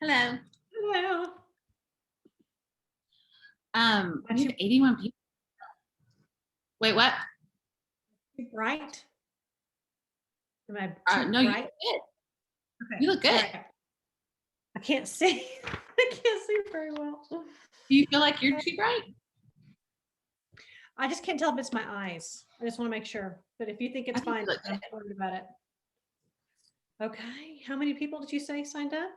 Hello. Hello. We have 81 people. Wait, what? Too bright? Am I too No, you bright? look good. Okay. You look good. Right. I can't see. I can't see very well. Do you feel like you're too bright? I just can't tell if it's my eyes. I just want to make sure. But if you think it's fine, I'm not worried about it. Okay. How many people did you say signed up?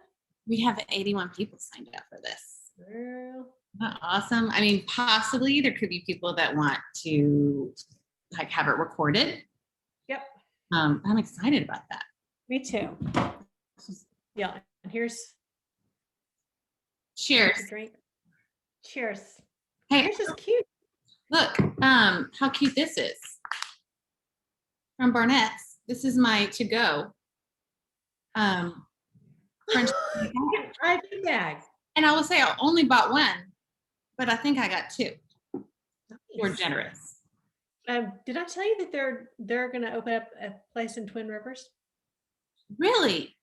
We have 81 people signed up for this. Girl. Isn't that awesome? I mean, possibly there could be people that want to like have it recorded. Yep. I'm excited about that. Me too. Yeah. And here's Cheers. a drink. Cheers. Hey, Yours is cute. look, how cute this is. From Barnett's. This is my to-go. French IV bag. and I will say I only bought one, but I think I got two. Nice. You're generous. Did I tell you that they're going to open up a place in Twin Rivers? Really?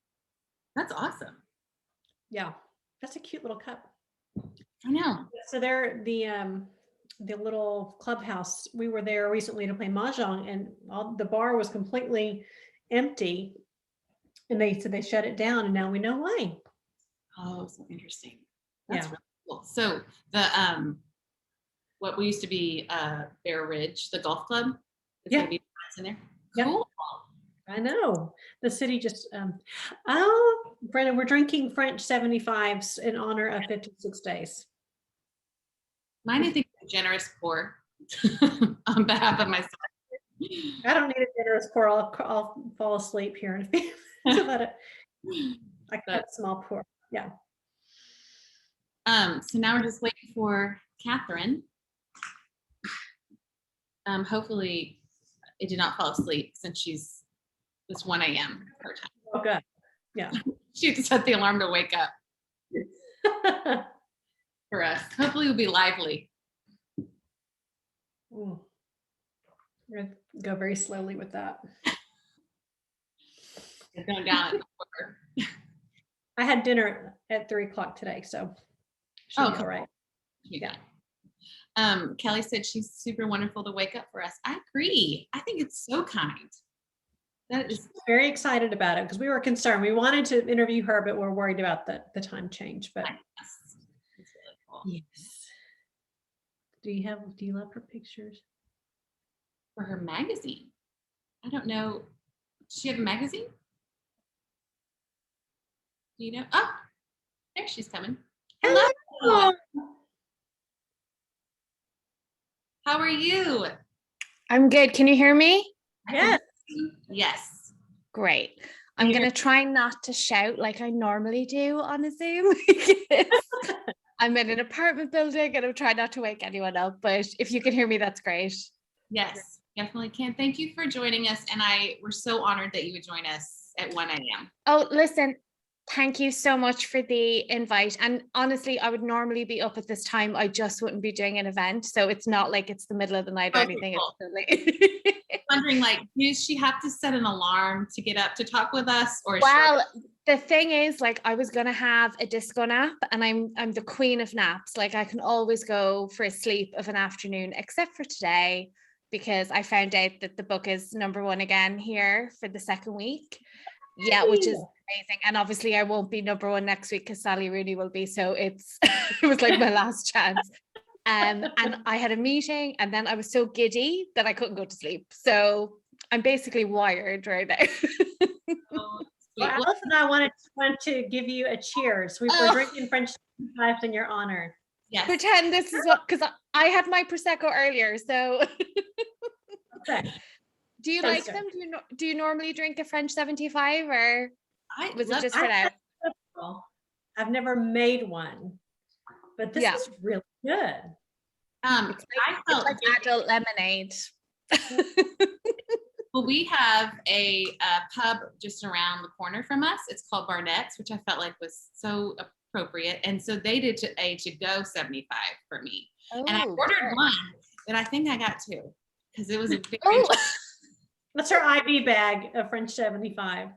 That's awesome. Yeah, that's a cute little cup. I know. So they're the little clubhouse. We were there recently to play mahjong, and the bar was completely empty. And they said they shut it down, and now we know why. Oh, so interesting. That's Yeah. really cool. So the what we used to be Bear Ridge, the golf club, is Yeah. gonna be in there. Yeah. Cool. I know. The city just oh, Brenda, we're drinking French 75s in honor of 56 days. Mine, I think, is generous pour on behalf of myself. I don't need a generous pour. I'll fall asleep here in a few minutes about it. I got a small pour. Yeah. So now we're just waiting for Catherine. Hopefully it did not fall asleep since it's 1 a.m. her time. Oh, good. Yeah. She just set the alarm to wake up for us. Hopefully we'll be lively. Ooh. We're gonna go very slowly with that. It's going down at the quarter. I had dinner at 3 o'clock today, so should be all right. Yeah. Kelly said she's super wonderful to wake up for us. I agree. I think it's so kind. That is very excited about it because we were concerned. We wanted to interview her, but we're worried about the time change. But yes. It's really cool. Yes. Do you love her pictures? For her magazine. I don't know. Does she have a magazine? Do you know? Oh, there she's coming. Hello. How are you? I'm good. Can you hear me? Yes. Yes. Great. I'm going to try not to shout like I normally do on a Zoom. I'm in an apartment building and I'm trying not to wake anyone up, but if you can hear me, that's great. Yes, definitely can. Thank you for joining us. And we're so honored that you would join us at 1 a.m. Oh, listen, thank you so much for the invite. And honestly, I would normally be up at this time. I just wouldn't be doing an event. So it's not like it's the middle of the night or anything. Cool. It's wondering, like, does she have to set an alarm to get up to talk with us? Or well, the thing is, like, I was gonna have a disco nap, and I'm the queen of naps. Like, I can always go for a sleep of an afternoon, except for today, because I found out that the book is #1 again here for the second week. Yeah, which is amazing. And obviously I won't be #1 next week because Sally Rooney will be. So it was like my last chance. And I had a meeting and then I was so giddy that I couldn't go to sleep. So I'm basically wired right now. Well, Alice and I want to give you a cheers. We're drinking French 75s in your honor. Yes. Pretend this is what, because I had my Prosecco earlier. So Okay. Do you like them? Do you normally drink a French 75 or was it just for now? I've never made one, but this is really good. It's like adult lemonade. Well, we have a pub just around the corner from us. It's called Barnett's, which I felt like was so appropriate. And so they did a to-go 75 for me. And I ordered one, but I think I got two because it was a big That's her IV bag of French 75.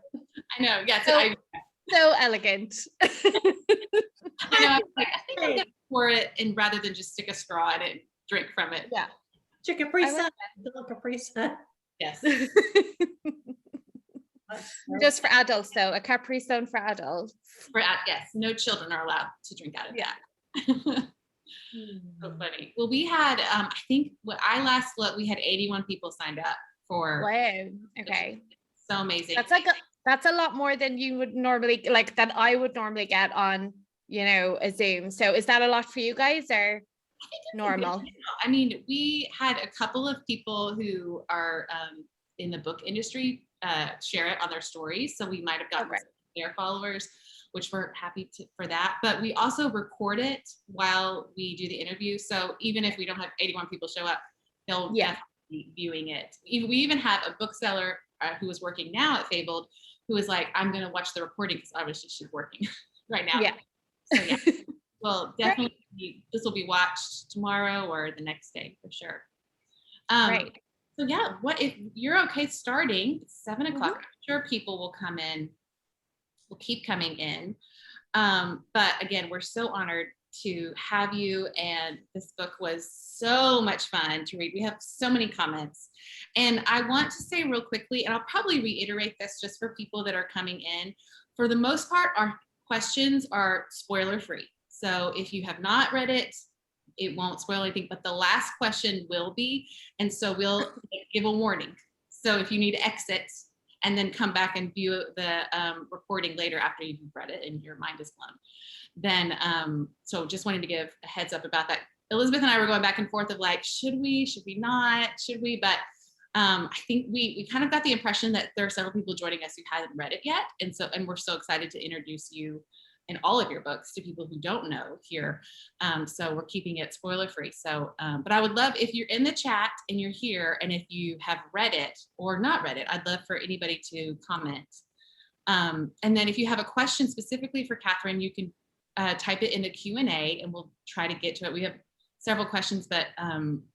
I know. Yeah. So So elegant. I know, I was like, I think I'm gonna pour it and rather than just stick a straw in it and drink from it. Yeah. To Capri Sun. Capri Sun. Yes. Just for adults though, a Capri Sun for adults. Yes, no children are allowed to drink out of that. So funny. Well, we had, I think when I last looked, we had 81 people signed up for. Wow. Okay. So amazing. That's a lot more than you would normally, like that I would normally get on, you know, a Zoom. So is that a lot for you guys or normal? I mean, we had a couple of people who are in the book industry share it on their stories. So we might have gotten their followers, which we're happy for that. But we also record it while we do the interview. So even if we don't have 81 people show up, they'll definitely be viewing it. We even have a bookseller who is working now at Fabled, who is like, I'm going to watch the recording because obviously she's working right now. Yeah. So yeah, well, definitely this will be watched tomorrow or the next day for sure. Right. So yeah, what if you're okay starting at 7 o'clock? I'm sure people will come in, will keep coming in. But again, we're so honored to have you. And this book was so much fun to read. We have so many comments. And I want to say real quickly, and I'll probably reiterate this just for people that are coming in, for the most part, our questions are spoiler free. So if you have not read it, it won't spoil anything, but the last question will be. And so we'll give a warning. So if you need to exit and then come back and view the recording later after you've read it and your mind is blown, then, so just wanted to give a heads up about that. Elizabeth and I were going back and forth of like, should we not, should we? But I think we kind of got the impression that there are several people joining us who hadn't read it yet. And we're so excited to introduce you and all of your books to people who don't know here. So we're keeping it spoiler free. So, but I would love if you're in the chat and you're here, and if you have read it or not read it, I'd love for anybody to comment. And then if you have a question specifically for Catherine, you can type it in the Q&A and we'll try to get to it. We have several questions, but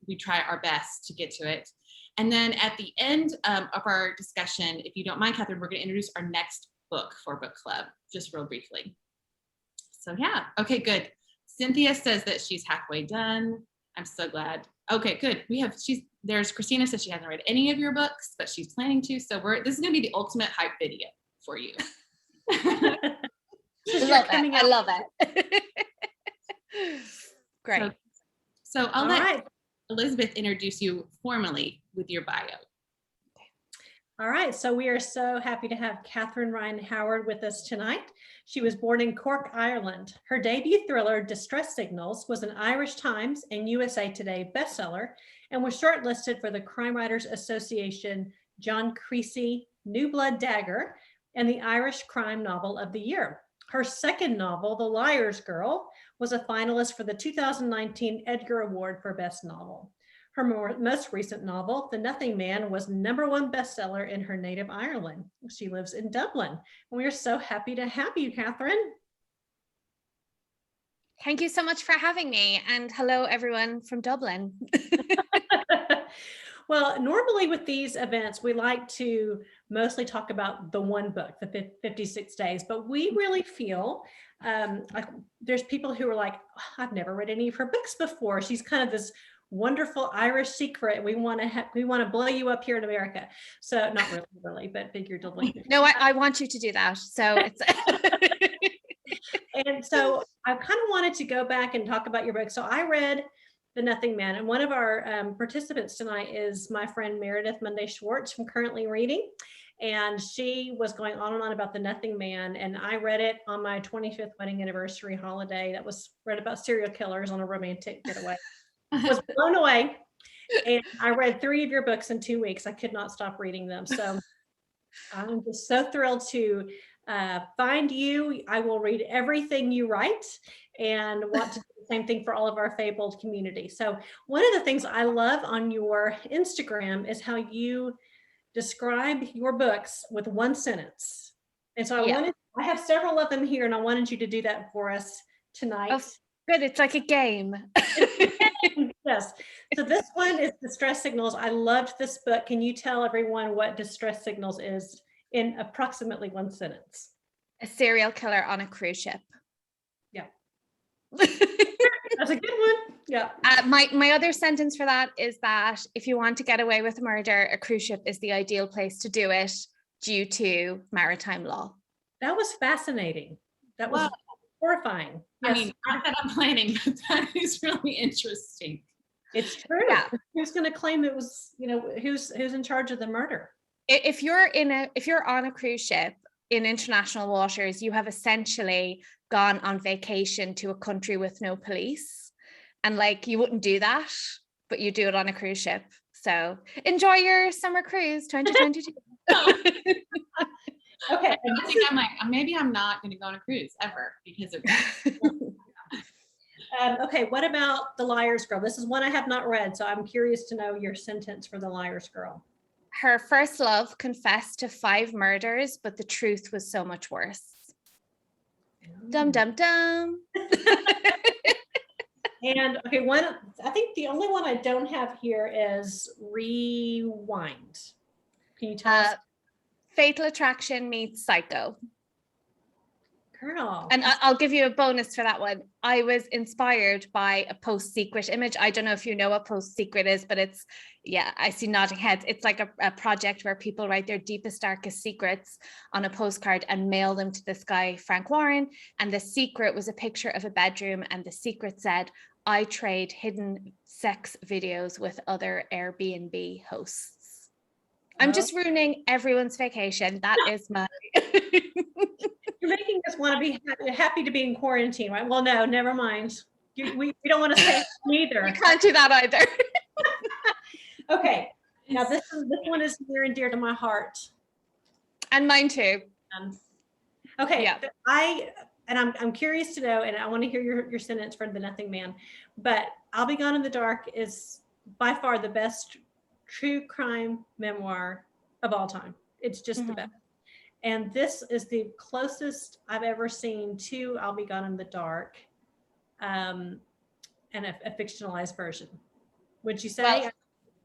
we try our best to get to it. And then at the end of our discussion, if you don't mind, Catherine, we're going to introduce our next book for book club, just real briefly. So yeah, okay, good. Cynthia says that she's halfway done. I'm so glad. Okay, good. There's Christina says she hasn't read any of your books, but she's planning to. So this is going to be the ultimate hype video for you. I love it. Great. So I'll let Elizabeth introduce you formally with your bio. All right, so we are so happy to have Catherine Ryan Howard with us tonight. She was born in Cork, Ireland. Her debut thriller, Distress Signals, was an Irish Times and USA Today bestseller and was shortlisted for the Crime Writers Association John Creasey New Blood Dagger and the Irish Crime Novel of the Year. Her second novel, The Liar's Girl, was a finalist for the 2019 Edgar Award for Best Novel. Her most recent novel, The Nothing Man, was #1 bestseller in her native Ireland. She lives in Dublin. And we are so happy to have you, Catherine. Thank you so much for having me. And hello, everyone from Dublin. Well, normally with these events, we like to mostly talk about the one book, the 56 days, but we really feel like there's people who are like, oh, I've never read any of her books before. She's kind of this wonderful Irish secret. We want to blow you up here in America. So not really, but figuratively. No, I want you to do that. So it's and so I kind of wanted to go back and talk about your book. So I read The Nothing Man, and one of our participants tonight is my friend Meredith Monday Schwartz from Currently Reading. And she was going on and on about The Nothing Man. And I read it on my 25th wedding anniversary holiday. That was read about serial killers on a romantic getaway. Was blown away. And I read 3 of your books in 2 weeks. I could not stop reading them. So I'm just so thrilled to find you. I will read everything you write and want to do the same thing for all of our Fabled community. So one of the things I love on your Instagram is how you describe your books with one sentence. And so I have several of them here, and I wanted you to do that for us tonight. Oh, good. It's like a game. Yes. So this one is Distress Signals. I loved this book. Can you tell everyone what Distress Signals is in approximately one sentence? A serial killer on a cruise ship. Yeah. That's a good one. Yeah. My other sentence for that is that if you want to get away with murder, a cruise ship is the ideal place to do it due to maritime law. That was fascinating. That was horrifying. Yes. I mean, not that I'm planning, but that is really interesting. It's true. Yeah. Who's going to claim it was, who's in charge of the murder? If you're on a cruise ship in international waters, you have essentially gone on vacation to a country with no police. And like, you wouldn't do that, but you do it on a cruise ship. So enjoy your summer cruise 2022. Okay. I think maybe I'm not going to go on a cruise ever because of that. Okay. What about The Liar's Girl? This is one I have not read, so I'm curious to know your sentence for The Liar's Girl. Her first love confessed to 5 murders, but the truth was so much worse. Dum, dum, dum. And okay, I think the only one I don't have here is Rewind. Can you tell us? Fatal Attraction meets Psycho. Girl. And I'll give you a bonus for that one. I was inspired by a Post-Secret image. I don't know if you know what Post-Secret is, but it's, I see nodding heads. It's like a project where people write their deepest, darkest secrets on a postcard and mail them to this guy, Frank Warren. And the secret was a picture of a bedroom. And the secret said, I trade hidden sex videos with other Airbnb hosts. I'm just ruining everyone's vacation. That is my... You're making us want to be happy to be in quarantine, right? Well, no, never mind. We don't want to say either. You can't do that either. Okay. Now this one is near and dear to my heart. And mine too. Okay. Yeah. I'm curious to know, and I want to hear your sentence for The Nothing Man, but I'll Be Gone in the Dark is by far the best true crime memoir of all time. It's just the best. And this is the closest I've ever seen to I'll Be Gone in the Dark, and a fictionalized version. Would you say? Well,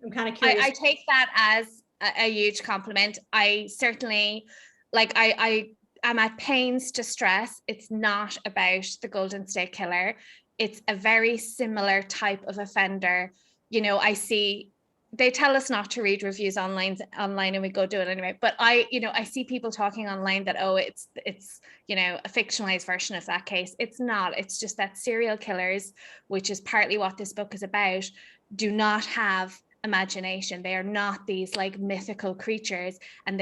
I'm kind of curious. I take that as a huge compliment. I certainly, I am at pains to stress it's not about the Golden State Killer. It's a very similar type of offender. I see... They tell us not to read reviews online and we go do it anyway. But I see people talking online that, it's a fictionalized version of that case. It's not. It's just that serial killers, which is partly what this book is about, do not have imagination. They are not these like mythical creatures, and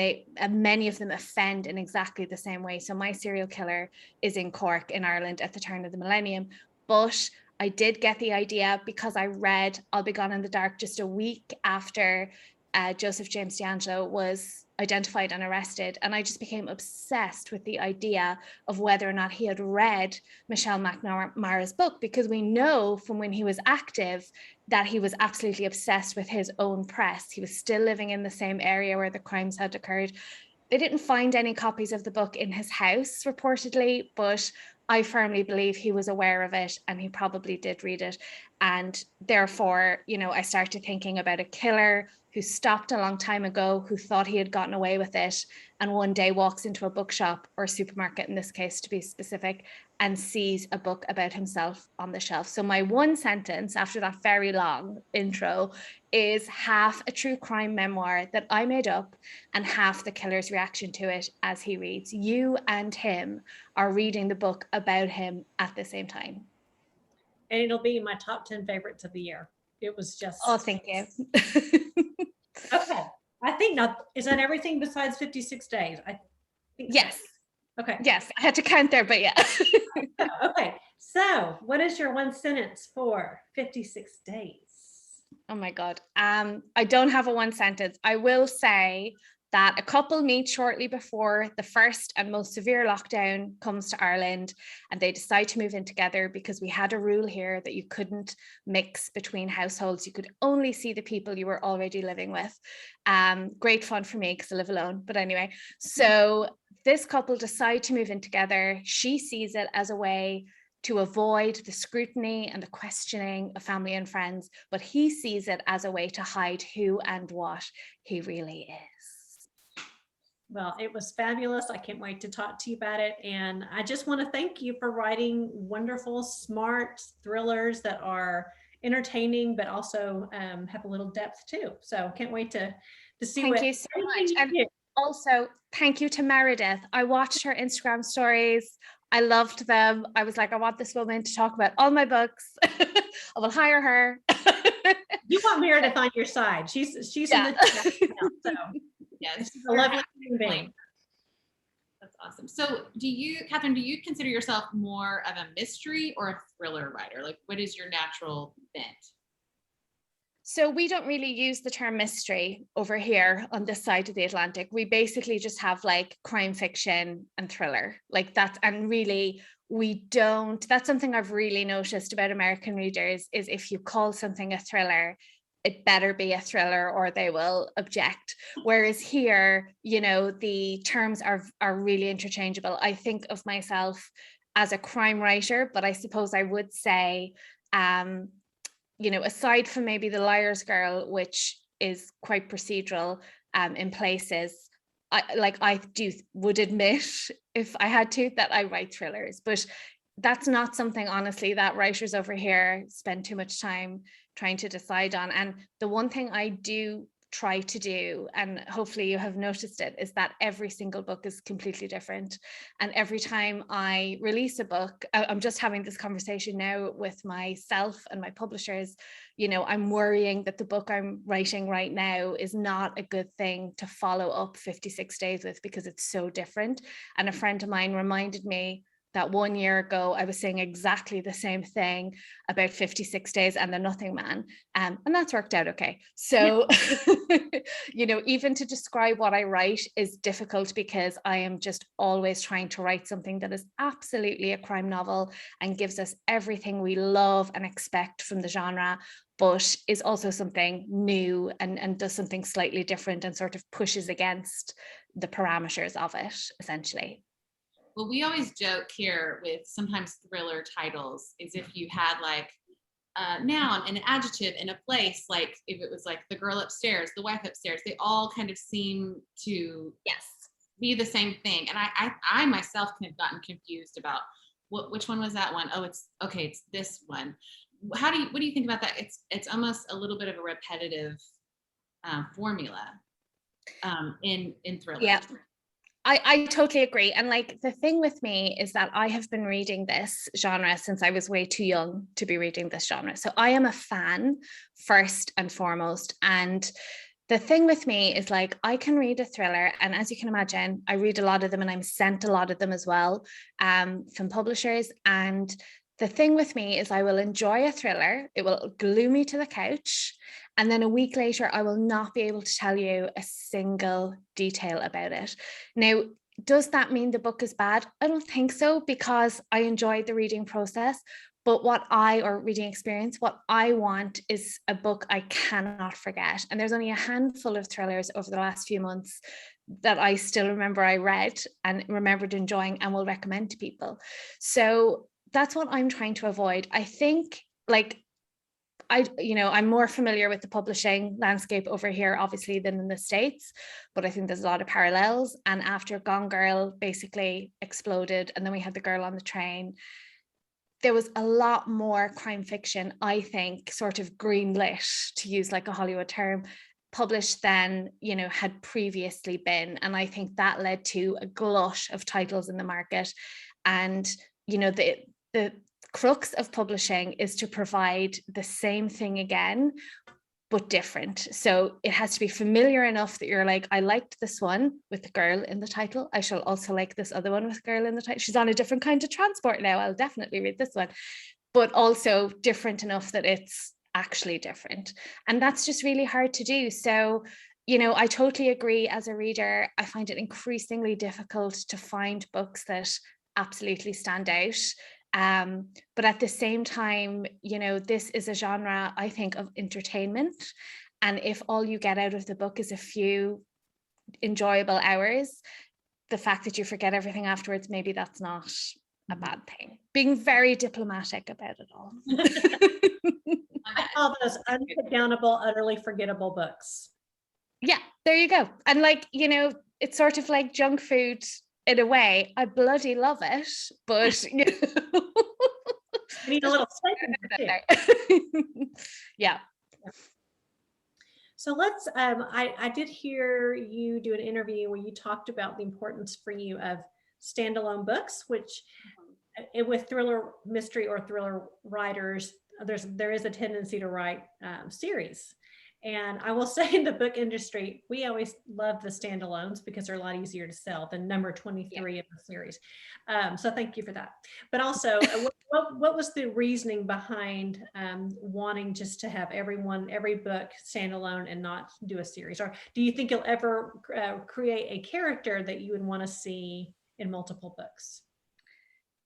many of them offend in exactly the same way. So my serial killer is in Cork in Ireland at the turn of the millennium, but I did get the idea because I read I'll Be Gone in the Dark just a week after Joseph James D'Angelo was identified and arrested. And I just became obsessed with the idea of whether or not he had read Michelle McNamara's book, because we know from when he was active that he was absolutely obsessed with his own press. He was still living in the same area where the crimes had occurred. They didn't find any copies of the book in his house, reportedly, but I firmly believe he was aware of it and he probably did read it. And therefore, I started thinking about a killer who stopped a long time ago, who thought he had gotten away with it, and one day walks into a bookshop or supermarket, in this case, to be specific, and sees a book about himself on the shelf. So my one sentence after that very long intro is half a true crime memoir that I made up and half the killer's reaction to it as he reads. You and him are reading the book about him at the same time. And it'll be my top 10 favorites of the year. It was just... Oh, thank you. Okay. I think now, is that everything besides 56 days? I think yes. So. Okay. Yes, I had to count there, but yeah. Okay. So what is your one sentence for 56 days? Oh my God. I don't have a one sentence. I will say that a couple meet shortly before the first and most severe lockdown comes to Ireland, and they decide to move in together because we had a rule here that you couldn't mix between households. You could only see the people you were already living with. Great fun for me because I live alone. But anyway, so this couple decide to move in together. She sees it as a way to avoid the scrutiny and the questioning of family and friends, but he sees it as a way to hide who and what he really is. Well, it was fabulous. I can't wait to talk to you about it. And I just want to thank you for writing wonderful, smart thrillers that are entertaining, but also have a little depth too. So can't wait to see Thank what you so much. And also thank you to Meredith. I watched her Instagram stories. I loved them. I was like, I want this woman to talk about all my books. I will hire her. You want Meredith on your side. She's in the chat now, so Yes, she's a lovely human being. That's awesome. So Catherine, do you consider yourself more of a mystery or a thriller writer? Like, what is your natural bent? So we don't really use the term mystery over here on this side of the Atlantic. We basically just have like crime fiction and thriller, like that. And really, that's something I've really noticed about American readers is if you call something a thriller, it better be a thriller or they will object. Whereas here, the terms are really interchangeable. I think of myself as a crime writer, but I suppose I would say, aside from maybe The Liar's Girl, which is quite procedural in places, I would admit, if I had to, that I write thrillers, but that's not something, honestly, that writers over here spend too much time trying to decide on. And the one thing I do try to do, and hopefully you have noticed it, is that every single book is completely different. And every time I release a book, I'm just having this conversation now with myself and my publishers, I'm worrying that the book I'm writing right now is not a good thing to follow up 56 days with because it's so different. And a friend of mine reminded me that 1 year ago, I was saying exactly the same thing about 56 Days and The Nothing Man. And that's worked out okay. So, even to describe what I write is difficult because I am just always trying to write something that is absolutely a crime novel and gives us everything we love and expect from the genre, but is also something new and does something slightly different and sort of pushes against the parameters of it, essentially. Well, we always joke here with sometimes thriller titles is if you had like a noun and an adjective in a place, like if it was like the girl upstairs, the wife upstairs, they all kind of seem to be the same thing. And I myself can have gotten confused about which one was that one? Oh, it's this one. What do you think about that? It's almost a little bit of a repetitive formula in thrillers. Yeah. I totally agree. And like the thing with me is that I have been reading this genre since I was way too young to be reading this genre. So I am a fan first and foremost. And the thing with me is like I can read a thriller, and as you can imagine, I read a lot of them and I'm sent a lot of them as well from publishers. And the thing with me is I will enjoy a thriller, it will glue me to the couch, and then a week later, I will not be able to tell you a single detail about it. Now, does that mean the book is bad? I don't think so, because I enjoyed the reading process. But what I want is a book I cannot forget. And there's only a handful of thrillers over the last few months that I still remember I read and remembered enjoying and will recommend to people. So that's what I'm trying to avoid. I think I'm more familiar with the publishing landscape over here, obviously, than in the States, but I think there's a lot of parallels. And after Gone Girl basically exploded, and then we had The Girl on the Train, there was a lot more crime fiction, I think, sort of greenlit, to use like a Hollywood term, published than, had previously been. And I think that led to a glut of titles in the market. And, the crux of publishing is to provide the same thing again, but different. So it has to be familiar enough that you're like, I liked this one with the girl in the title, I shall also like this other one with girl in the title. She's on a different kind of transport now, I'll definitely read this one. But also different enough that it's actually different. And that's just really hard to do. So, I totally agree. As a reader, I find it increasingly difficult to find books that absolutely stand out. But at the same time, this is a genre, I think, of entertainment. And if all you get out of the book is a few enjoyable hours, the fact that you forget everything afterwards, maybe that's not a bad thing. Being very diplomatic about it all. I call those unputdownable, utterly forgettable books. Yeah, there you go. And like, you know, it's sort of like junk food in a way. I bloody love it, but you know. You need a little steak. Yeah. So let's, I did hear you do an interview where you talked about the importance for you of standalone books, which with thriller, mystery or thriller writers, there is a tendency to write series. And I will say in the book industry, we always love the standalones because they're a lot easier to sell than number 23 of the series. So thank you for that. But also, what was the reasoning behind wanting just to have every book standalone and not do a series? Or do you think you'll ever create a character that you would want to see in multiple books?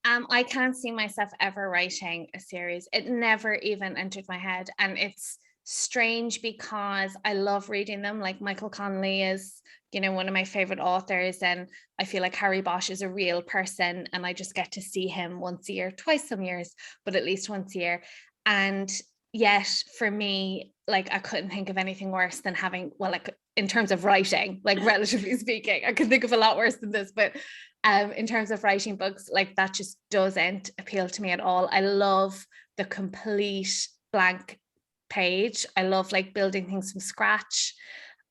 I can't see myself ever writing a series. It never even entered my head. And it's strange because I love reading them. Like Michael Connelly is, you know, one of my favorite authors, and I feel like Harry Bosch is a real person, and I just get to see him once a year, twice some years, but at least once a year. And yet for me, like I couldn't think of anything worse than having, well, like in terms of writing, like relatively speaking, I could think of a lot worse than this, but in terms of writing books, like that just doesn't appeal to me at all. I love the complete blank page. I love like building things from scratch.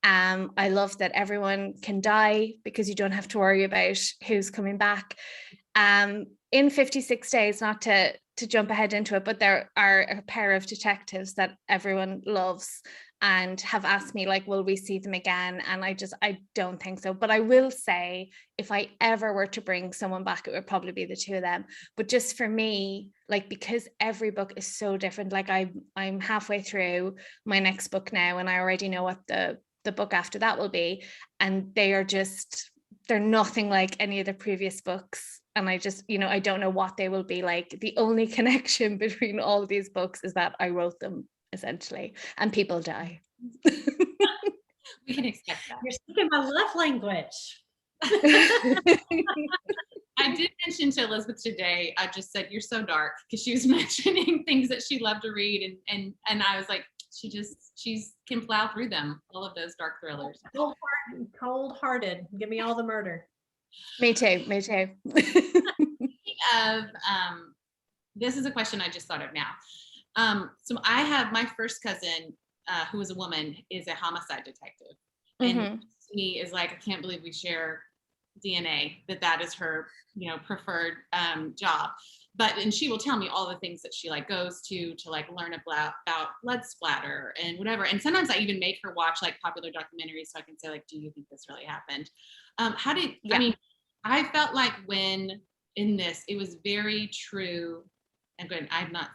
I love that everyone can die because you don't have to worry about who's coming back. In 56 Days, not to jump ahead into it, but there are a pair of detectives that everyone loves and have asked me, like, will we see them again? And I don't think so. But I will say, if I ever were to bring someone back, it would probably be the two of them. But just for me, like, because every book is so different, like I'm halfway through my next book now, and I already know what the book after that will be. And they're nothing like any of the previous books. And I just, you know, I don't know what they will be like. The only connection between all of these books is that I wrote them, essentially, and people die. We can expect that. You're speaking my love language. I did mention to Elizabeth today, I just said, you're so dark, because she was mentioning things that she loved to read. And I was like, she can plow through them, all of those dark thrillers. Cold-hearted. Give me all the murder. Me too. This is a question I just thought of now. So I have my first cousin, who is a woman, is a homicide detective. And to me is like, I can't believe we share DNA, that is her, you know, preferred job. And she will tell me all the things that she like goes to like learn about blood splatter and whatever. And sometimes I even make her watch like popular documentaries so I can say, like, do you think this really happened? I mean, I felt like when in this, it was very true. And good, I've not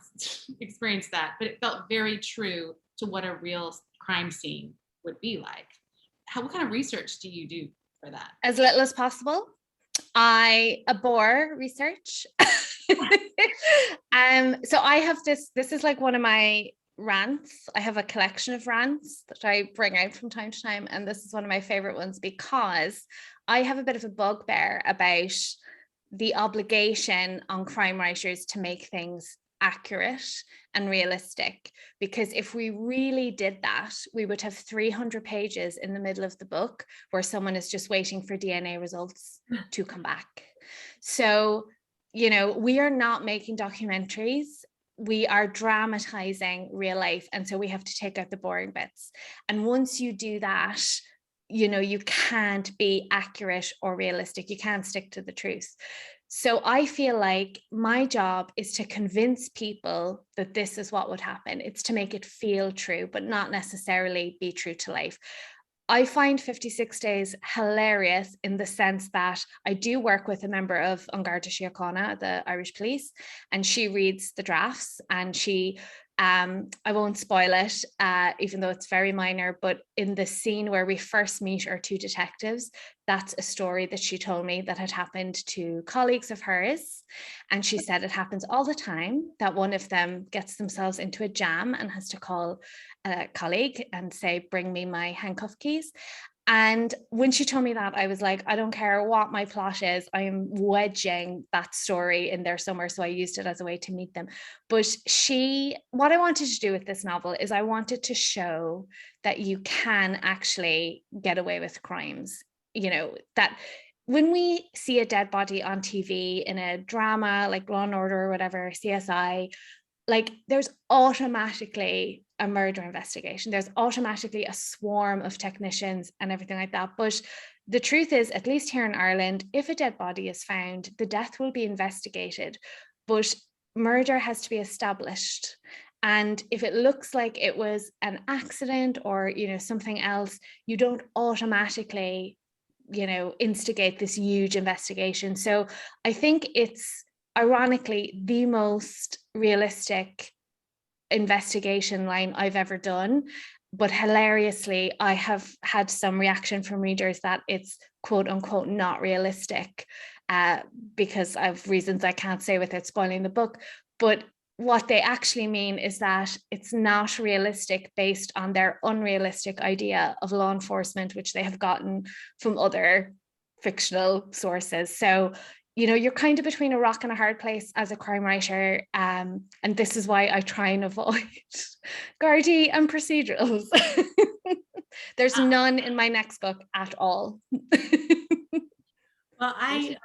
experienced that, but it felt very true to what a real crime scene would be like. What kind of research do you do for that? As little as possible. I abhor research. So I have this is like one of my rants. I have a collection of rants that I bring out from time to time, and this is one of my favorite ones because I have a bit of a bugbear about the obligation on crime writers to make things accurate and realistic, because if we really did that, we would have 300 pages in the middle of the book where someone is just waiting for DNA results to come back. So, you know, we are not making documentaries, we are dramatizing real life, and so we have to take out the boring bits. And once you do that, you know, you can't be accurate or realistic, you can't stick to the truth. So I feel like my job is to convince people that this is what would happen. It's to make it feel true, but not necessarily be true to life. I find 56 Days hilarious in the sense that I do work with a member of An Garda Síochána, the Irish police, and she reads the drafts, and she, I won't spoil it, even though it's very minor, but in the scene where we first meet our two detectives, that's a story that she told me that had happened to colleagues of hers. And she said it happens all the time, that one of them gets themselves into a jam and has to call a colleague and say, bring me my handcuff keys. And when she told me that, I was like, I don't care what my plot is, I am wedging that story in there somewhere. So I used it as a way to meet them. But what I wanted to do with this novel is I wanted to show that you can actually get away with crimes. You know, that when we see a dead body on TV in a drama like Law and Order or whatever, CSI, like there's automatically a murder investigation. There's automatically a swarm of technicians and everything like that. But the truth is, at least here in Ireland, if a dead body is found, the death will be investigated, but murder has to be established. And if it looks like it was an accident or, you know, something else, you don't automatically, you know, instigate this huge investigation. So I think it's ironically the most realistic investigation line I've ever done, but hilariously I have had some reaction from readers that it's quote unquote not realistic because of reasons I can't say without spoiling the book. But what they actually mean is that it's not realistic based on their unrealistic idea of law enforcement, which they have gotten from other fictional sources. So, you know, you're kind of between a rock and a hard place as a crime writer. And this is why I try and avoid Gardaí and procedurals. There's none in my next book at all. Well, I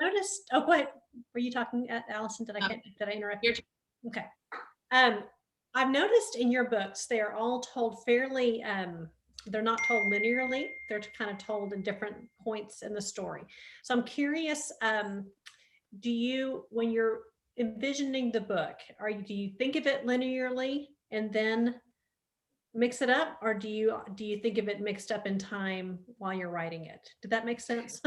noticed, oh, what were you talking at, Allison? Did I interrupt you? Okay. I've noticed in your books, they are all told fairly, they're not told linearly. They're kind of told in different points in the story. So I'm curious, do you, when you're envisioning the book, do you think of it linearly and then mix it up, or do you think of it mixed up in time while you're writing it? Did that make sense?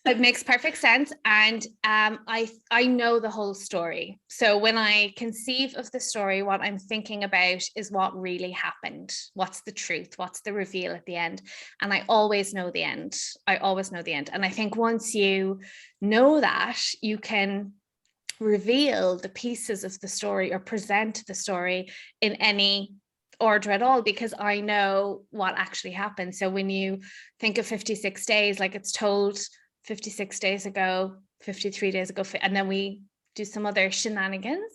It makes perfect sense. And I know the whole story. So when I conceive of the story, what I'm thinking about is what really happened. What's the truth? What's the reveal at the end? And I always know the end. I always know the end. And I think once you know that, you can reveal the pieces of the story or present the story in any order at all, because I know what actually happened. So when you think of 56 days, like it's told 56 days ago, 53 days ago, and then we do some other shenanigans.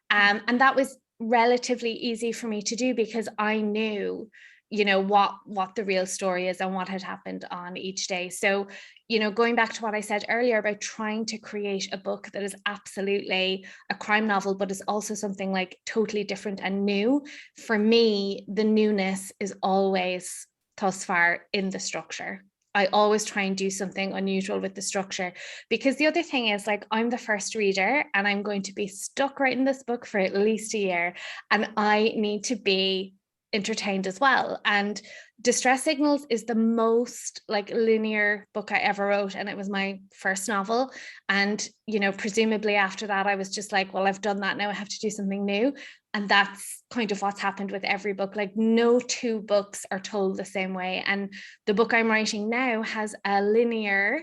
And that was relatively easy for me to do because I knew, you know, what the real story is and what had happened on each day. So, you know, going back to what I said earlier about trying to create a book that is absolutely a crime novel, but is also something like totally different and new, for me, the newness is always thus far in the structure. I always try and do something unusual with the structure, because the other thing is, like, I'm the first reader and I'm going to be stuck writing this book for at least a year, and I need to be entertained as well. And Distress Signals is the most like linear book I ever wrote, and it was my first novel. And, you know, presumably after that, I was just like, well, I've done that, now I have to do something new. And that's kind of what's happened with every book. Like, no two books are told the same way. And the book I'm writing now has a linear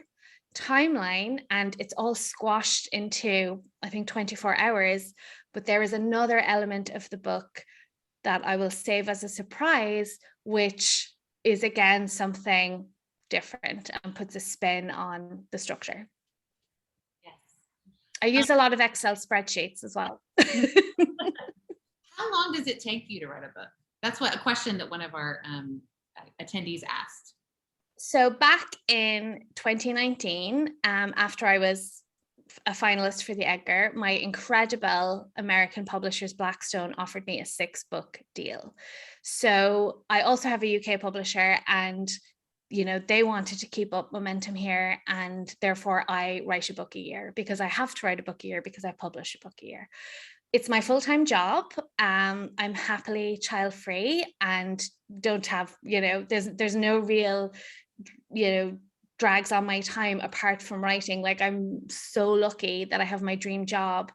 timeline and it's all squashed into, I think, 24 hours. But there is another element of the book that I will save as a surprise, which is again something different and puts a spin on the structure. Yes. I use a lot of Excel spreadsheets as well. How long does it take you to write a book? That's a question that one of our attendees asked. So back in 2019, after I was a finalist for the Edgar, my incredible American publishers Blackstone offered me a 6-book deal. So I also have a UK publisher, and you know, they wanted to keep up momentum here, and therefore I write a book a year, because I have to write a book a year because I publish a book a year. It's my full-time job. I'm happily child-free and don't have, you know, there's no real, you know, drags on my time apart from writing. Like, I'm so lucky that I have my dream job.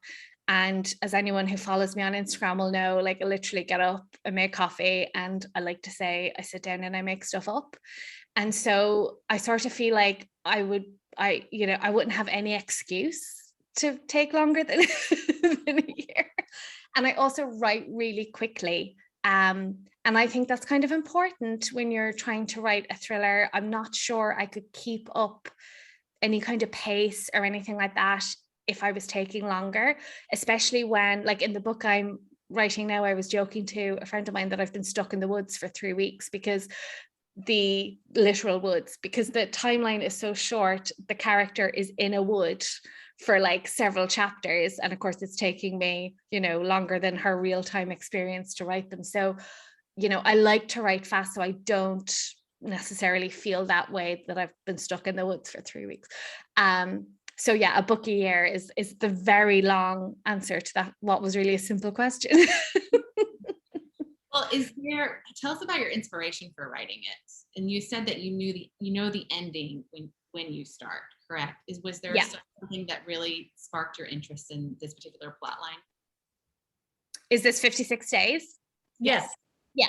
And as anyone who follows me on Instagram will know, like, I literally get up, I make coffee, and I like to say I sit down and I make stuff up. And so I sort of feel like I wouldn't have any excuse to take longer than, than a year. And I also write really quickly. And I think that's kind of important when you're trying to write a thriller. I'm not sure I could keep up any kind of pace or anything like that if I was taking longer, especially when, like in the book I'm writing now, I was joking to a friend of mine that I've been stuck in the woods for 3 weeks, because the literal woods, because the timeline is so short. The character is in a wood for like several chapters, and of course it's taking me, you know, longer than her real-time experience to write them. So, you know, I like to write fast so I don't necessarily feel that way, that I've been stuck in the woods for 3 weeks. So yeah, a book a year is the very long answer to that, what was really a simple question. Well, tell us about your inspiration for writing it. And you said that you know the ending when you start, correct? Was there something that really sparked your interest in this particular plot line? Is this 56 days? Yes. Yeah.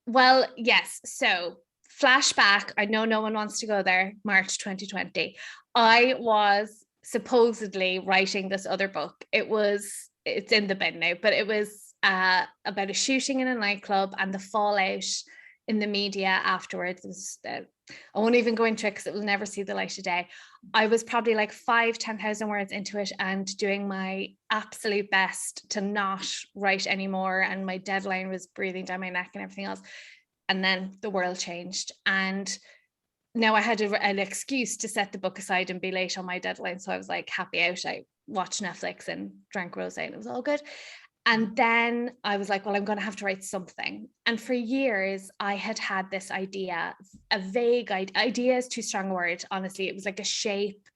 Well, yes. So flashback, I know no one wants to go there, March 2020. I was supposedly writing this other book. It's in the bin now, but it was about a shooting in a nightclub and the fallout in the media afterwards. I won't even go into it because it will never see the light of day. I was probably like 10,000 words into it and doing my absolute best to not write anymore. And my deadline was breathing down my neck and everything else. And then the world changed. And now I had an excuse to set the book aside and be late on my deadline. So I was like happy out. I watched Netflix and drank rosé and it was all good. And then I was like, well, I'm going to have to write something. And for years, I had this idea, a vague idea is too strong a word, honestly. It was like a shape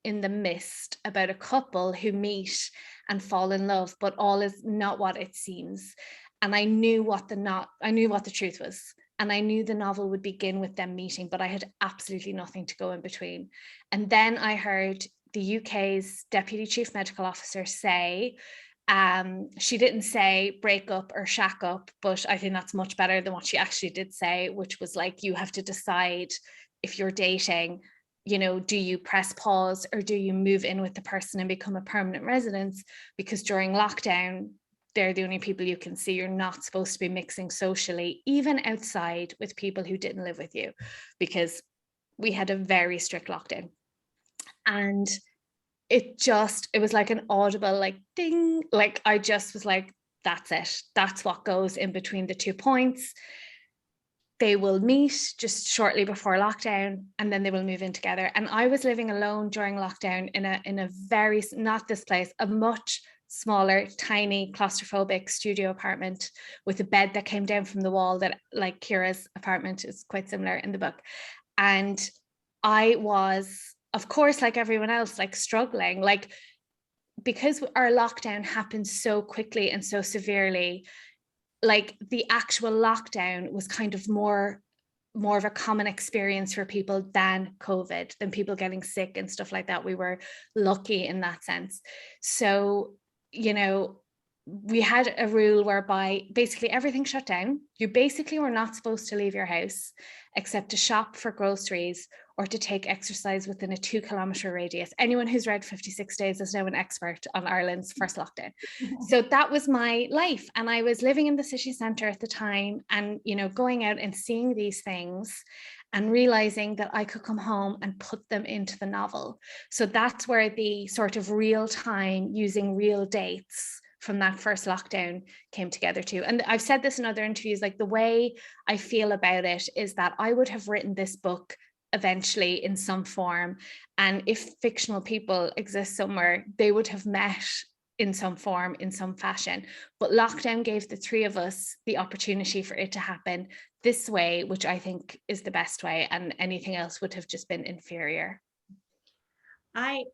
in the mist about a couple who meet and fall in love, but all is not what it seems. And I knew what the truth was. And I knew the novel would begin with them meeting, but I had absolutely nothing to go in between. And then I heard the UK's Deputy Chief Medical Officer say, she didn't say break up or shack up, but I think that's much better than what she actually did say, which was like, you have to decide if you're dating, you know, do you press pause or do you move in with the person and become a permanent resident? Because during lockdown, they're the only people you can see. You're not supposed to be mixing socially, even outside, with people who didn't live with you, because we had a very strict lockdown. And it was like an audible, like ding, like I just was like, that's it. That's what goes in between the 2 points. They will meet just shortly before lockdown and then they will move in together. And I was living alone during lockdown in a very, not this place, a much smaller, tiny, claustrophobic studio apartment with a bed that came down from the wall, that like Ciara's apartment is quite similar in the book. And I was, of course, like everyone else, like struggling, like, because our lockdown happened so quickly and so severely, like the actual lockdown was kind of more of a common experience for people than COVID, than people getting sick and stuff like that. We were lucky in that sense. So, you know, we had a rule whereby basically everything shut down. You basically were not supposed to leave your house except to shop for groceries or to take exercise within a 2-kilometer radius. Anyone who's read 56 Days is now an expert on Ireland's first lockdown. So that was my life. And I was living in the city centre at the time and, you know, going out and seeing these things and realizing that I could come home and put them into the novel. So that's where the sort of real time, using real dates from that first lockdown came together too. And I've said this in other interviews, like the way I feel about it is that I would have written this book eventually in some form. And if fictional people exist somewhere, they would have met in some form, in some fashion. But lockdown gave the three of us the opportunity for it to happen this way, which I think is the best way, and anything else would have just been inferior. I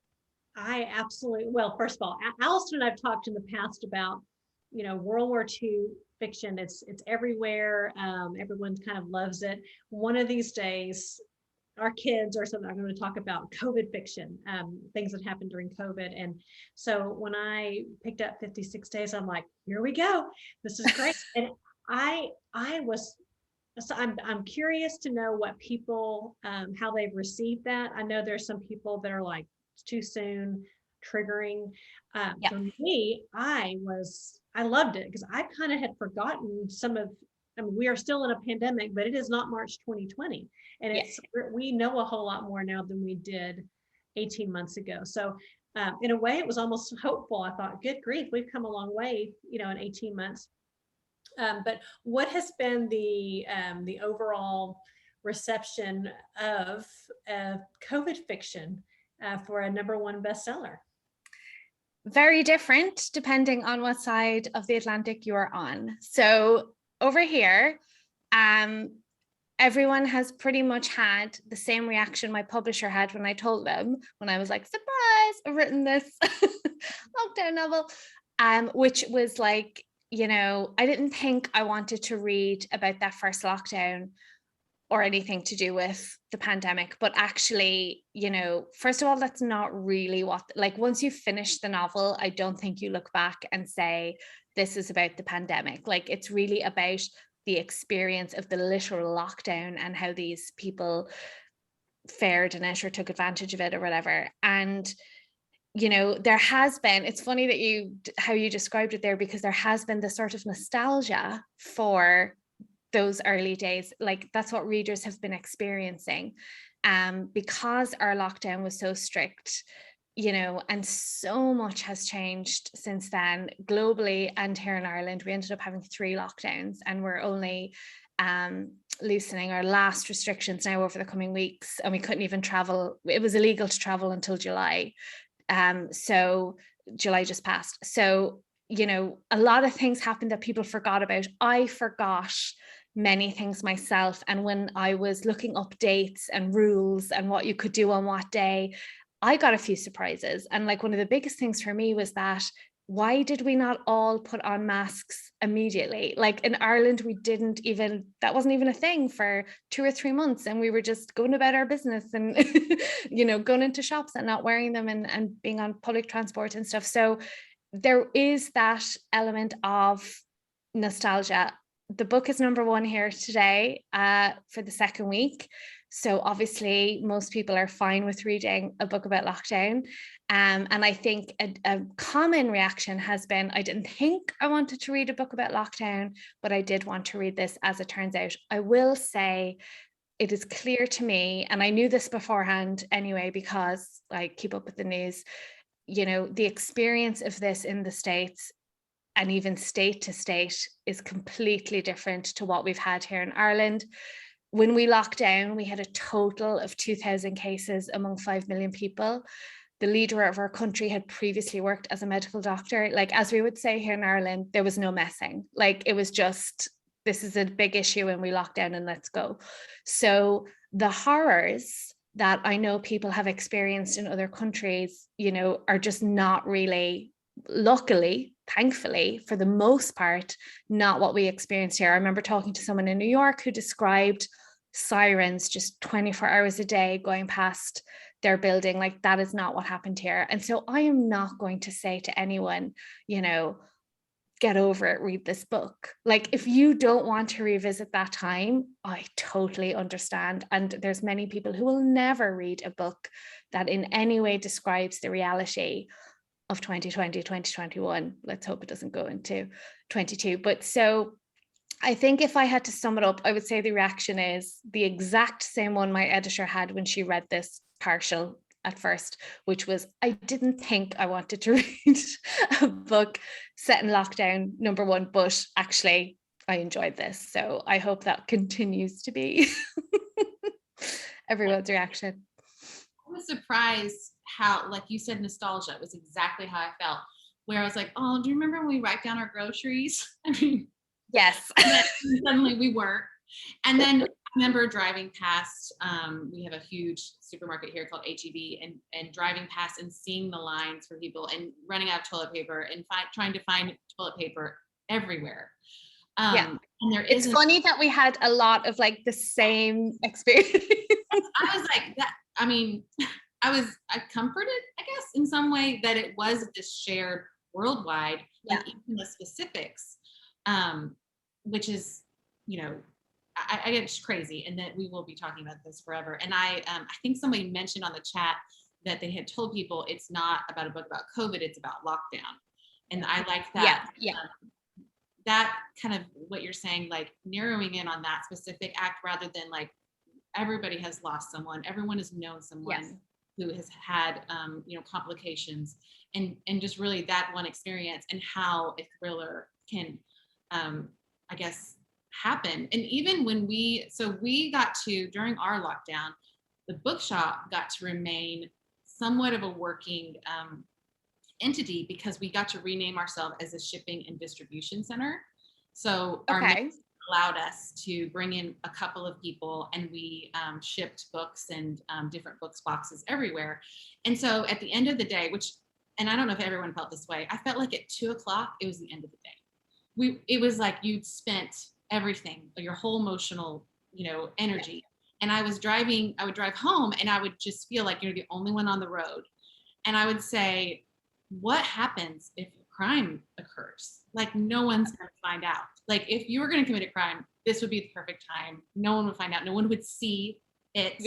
absolutely, well, first of all, Alison and I've talked in the past about, you know, World War II fiction. It's everywhere. Everyone kind of loves it. One of these days, our kids or something, I'm going to talk about COVID fiction, things that happened during COVID. And so when I picked up 56 Days, I'm like, here we go. This is great. And I'm curious to know what people, how they've received that. I know there's some people that are like, it's too soon, triggering. For me, I I loved it because I kind of had forgotten I mean, we are still in a pandemic, but it is not March 2020. And we know a whole lot more now than we did 18 months ago. So in a way, it was almost hopeful. I thought, good grief, we've come a long way, in 18 months. But what has been the overall reception of COVID fiction for a #1 bestseller? Very different depending on what side of the Atlantic you are on. So over here, everyone has pretty much had the same reaction my publisher had when I told them, when I was like, surprise, I've written this lockdown novel, which was like, I didn't think I wanted to read about that first lockdown or anything to do with the pandemic, but actually, first of all, that's not really once you finish the novel, I don't think you look back and say, this is about the pandemic. Like, it's really about the experience of the literal lockdown and how these people fared in it or took advantage of it or whatever. And there has been, it's funny that how you described it there, because there has been this sort of nostalgia for those early days. Like, that's what readers have been experiencing, because our lockdown was so strict, and so much has changed since then globally. And here in Ireland, we ended up having 3 lockdowns, and we're only loosening our last restrictions now over the coming weeks, and we couldn't even travel. It was illegal to travel until July. So July just passed. So, a lot of things happened that people forgot about. I forgot many things myself. And when I was looking up dates and rules and what you could do on what day, I got a few surprises. And like, one of the biggest things for me was that, why did we not all put on masks immediately? Like, in Ireland, that wasn't even a thing for 2 or 3 months. And we were just going about our business and, going into shops and not wearing them and being on public transport and stuff. So there is that element of nostalgia. The book is #1 here today for the second week. So obviously most people are fine with reading a book about lockdown. And I think a common reaction has been, I didn't think I wanted to read a book about lockdown, but I did want to read this, as it turns out. I will say it is clear to me, and I knew this beforehand anyway, because I keep up with the news, the experience of this in the States and even state to state is completely different to what we've had here in Ireland. When we locked down, we had a total of 2,000 cases among 5 million people. The leader of our country had previously worked as a medical doctor. Like, as we would say here in Ireland, there was no messing. Like, it was just, this is a big issue and we lock down and let's go. So the horrors that I know people have experienced in other countries, are just not really, luckily, thankfully, for the most part, not what we experienced here. I remember talking to someone in New York who described sirens just 24 hours a day going past their building. Like, that is not what happened here. And so I am not going to say to anyone, get over it, read this book. Like, if you don't want to revisit that time, I totally understand. And there's many people who will never read a book that in any way describes the reality of 2020, 2021. Let's hope it doesn't go into 22. But so I think if I had to sum it up, I would say the reaction is the exact same one my editor had when she read this partial at first, which was, I didn't think I wanted to read a book set in lockdown, #1, but actually I enjoyed this. So I hope that continues to be everyone's reaction. I was surprised how, like you said, nostalgia was exactly how I felt, where I was like, oh, do you remember when we write down our groceries? I mean, yes. Suddenly we weren't. And then I remember driving past, we have a huge supermarket here called HEB, and driving past and seeing the lines for people and running out of toilet paper and trying to find toilet paper everywhere. Yeah. And it's funny that we had a lot of like the same experience. I was like that. I mean, I comforted, I guess, in some way that it was this shared worldwide, like even the specifics, which is, I get crazy, and that we will be talking about this forever. And I think somebody mentioned on the chat that they had told people it's not about a book about COVID, it's about lockdown. And I like that. Yeah. That kind of what you're saying, like narrowing in on that specific act rather than like everybody has lost someone, everyone has known someone who has had complications, and just really that one experience and how a thriller can I guess happen. And even when we got to, during our lockdown, the bookshop got to remain somewhat of a working entity because we got to rename ourselves as a shipping and distribution center. So our allowed us to bring in a couple of people, and we shipped books and different books boxes everywhere. And so at the end of the day, and I don't know if everyone felt this way, I felt like at 2:00 it was the end of the day. It was like you'd spent everything, your whole emotional energy. And I would drive home and I would just feel like you're the only one on the road. And I would say, what happens if crime occurs? Like, no one's going to find out. Like, if you were going to commit a crime, this would be the perfect time. No one would find out. No one would see it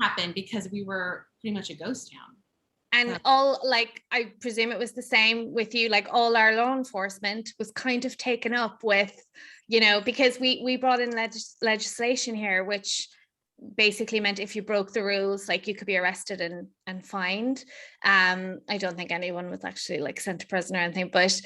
happen because we were pretty much a ghost town. And all, like, I presume it was the same with you, like all our law enforcement was kind of taken up with, because we brought in legislation here, which basically meant if you broke the rules, like you could be arrested and fined. I don't think anyone was actually like sent to prison or anything, but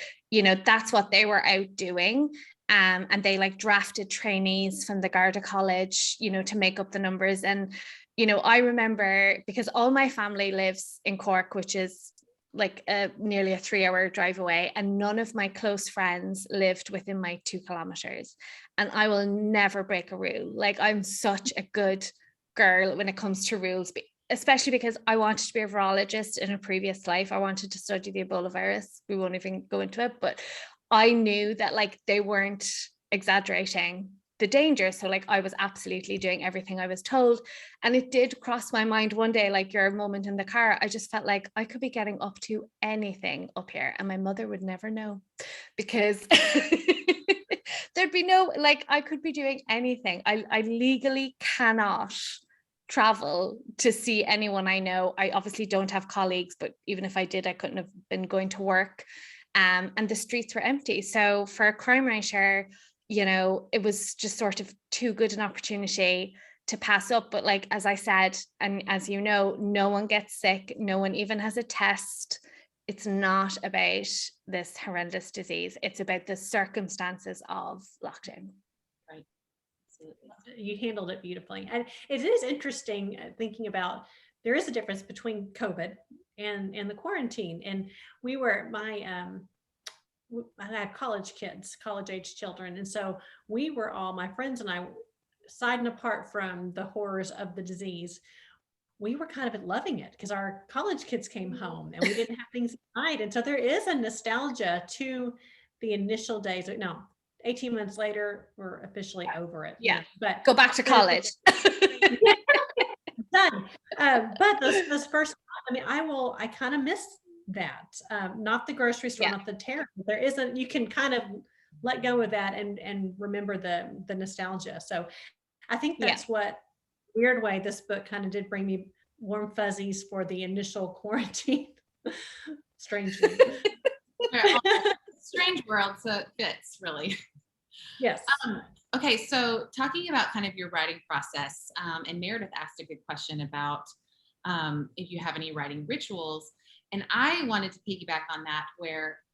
that's what they were out doing. And they like drafted trainees from the Garda College, to make up the numbers. And I remember, because all my family lives in Cork, which is like nearly a 3-hour drive away, and none of my close friends lived within my 2 kilometers. And I will never break a rule. Like, I'm such a good girl when it comes to rules, especially because I wanted to be a virologist in a previous life. I wanted to study the Ebola virus. We won't even go into it, but I knew that like they weren't exaggerating the danger. So like I was absolutely doing everything I was told. And it did cross my mind one day, like your moment in the car, I just felt like I could be getting up to anything up here and my mother would never know, because there'd be no, like, I could be doing anything. I legally cannot travel to see anyone I know. I obviously don't have colleagues, but even if I did, I couldn't have been going to work. And the streets were empty. So for a crime writer, it was just sort of too good an opportunity to pass up. But like, as I said, and as you know, no one gets sick. No one even has a test. It's not about this horrendous disease. It's about the circumstances of lockdown. Right. Absolutely. You handled it beautifully. And it is interesting thinking about, there is a difference between COVID and the quarantine. And we were, I have college age children. And so we were all, my friends and I, aside and apart from the horrors of the disease, we were kind of loving it because our college kids came home and we didn't have things at night. And so there is a nostalgia to the initial days. No, 18 months later, we're officially over it. Yeah. But go back to college. Done. But those first, I kind of miss that. Not the grocery store, not the terror. There isn't, you can kind of let go of that and remember the nostalgia. So I think that's what, weird way, this book kind of did bring me warm fuzzies for the initial quarantine. Strangely. Strange world, so it fits really. Yes. Okay, so talking about kind of your writing process, and Meredith asked a good question about if you have any writing rituals, and I wanted to piggyback on that,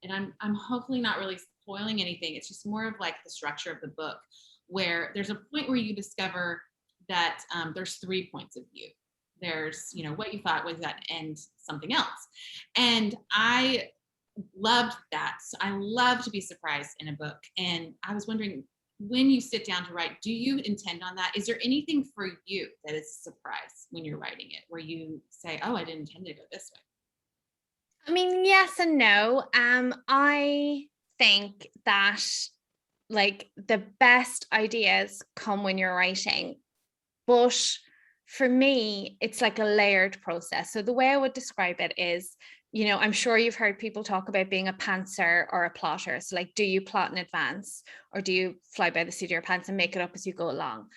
and I'm hopefully not really spoiling anything. It's just more of like the structure of the book, where there's a point where you discover that there's 3 points of view. There's, what you thought was that, and something else. And I loved that. So I love to be surprised in a book. And I was wondering, when you sit down to write, do you intend on that? Is there anything for you that is a surprise when you're writing it, where you say, oh, I didn't intend to go this way? I mean, yes and no. I think that like the best ideas come when you're writing, but for me, it's like a layered process. So the way I would describe it is, I'm sure you've heard people talk about being a pantser or a plotter. So like, do you plot in advance or do you fly by the seat of your pants and make it up as you go along?